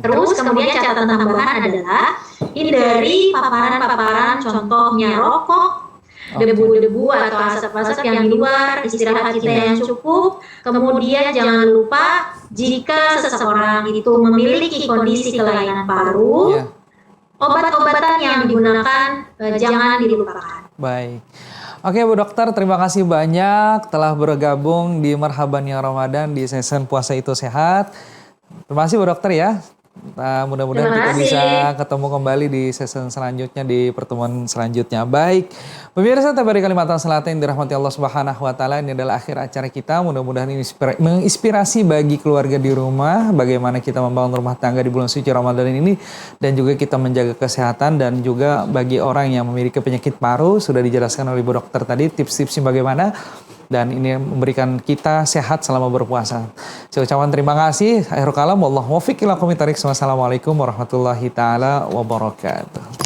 Terus kemudian catatan tambahan adalah hindari paparan-paparan contohnya rokok, debu-debu atau asap-asap yang di luar, istirahat kita yang cukup. Kemudian jangan lupa jika seseorang itu memiliki kondisi kelainan paru, obat-obatan yang digunakan jangan dilupakan. Baik. Oke Bu Dokter, terima kasih banyak telah bergabung di Marhaban Ya Ramadan di season Puasa Itu Sehat. Terima kasih Bu Dokter ya. Mudah-mudahan kita bisa ketemu kembali di season selanjutnya, di pertemuan selanjutnya. Baik, pemirsa TVRI Kalimantan Selatan yang dirahmati Allah Subhanahu wa Ta'ala, ini adalah akhir acara kita. Mudah-mudahan ini menginspirasi bagi keluarga di rumah, bagaimana kita membangun rumah tangga di bulan suci Ramadan ini, dan juga kita menjaga kesehatan, dan juga bagi orang yang memiliki penyakit paru, sudah dijelaskan oleh Bu Dokter tadi tips-tipsnya bagaimana. Dan ini memberikan kita sehat selama berpuasa. Saya ucapkan terima kasih. Akhirul kalam, wallahu muwaffiq ila aqwamit thoriq. Wassalamualaikum warahmatullahi taala wabarakatuh.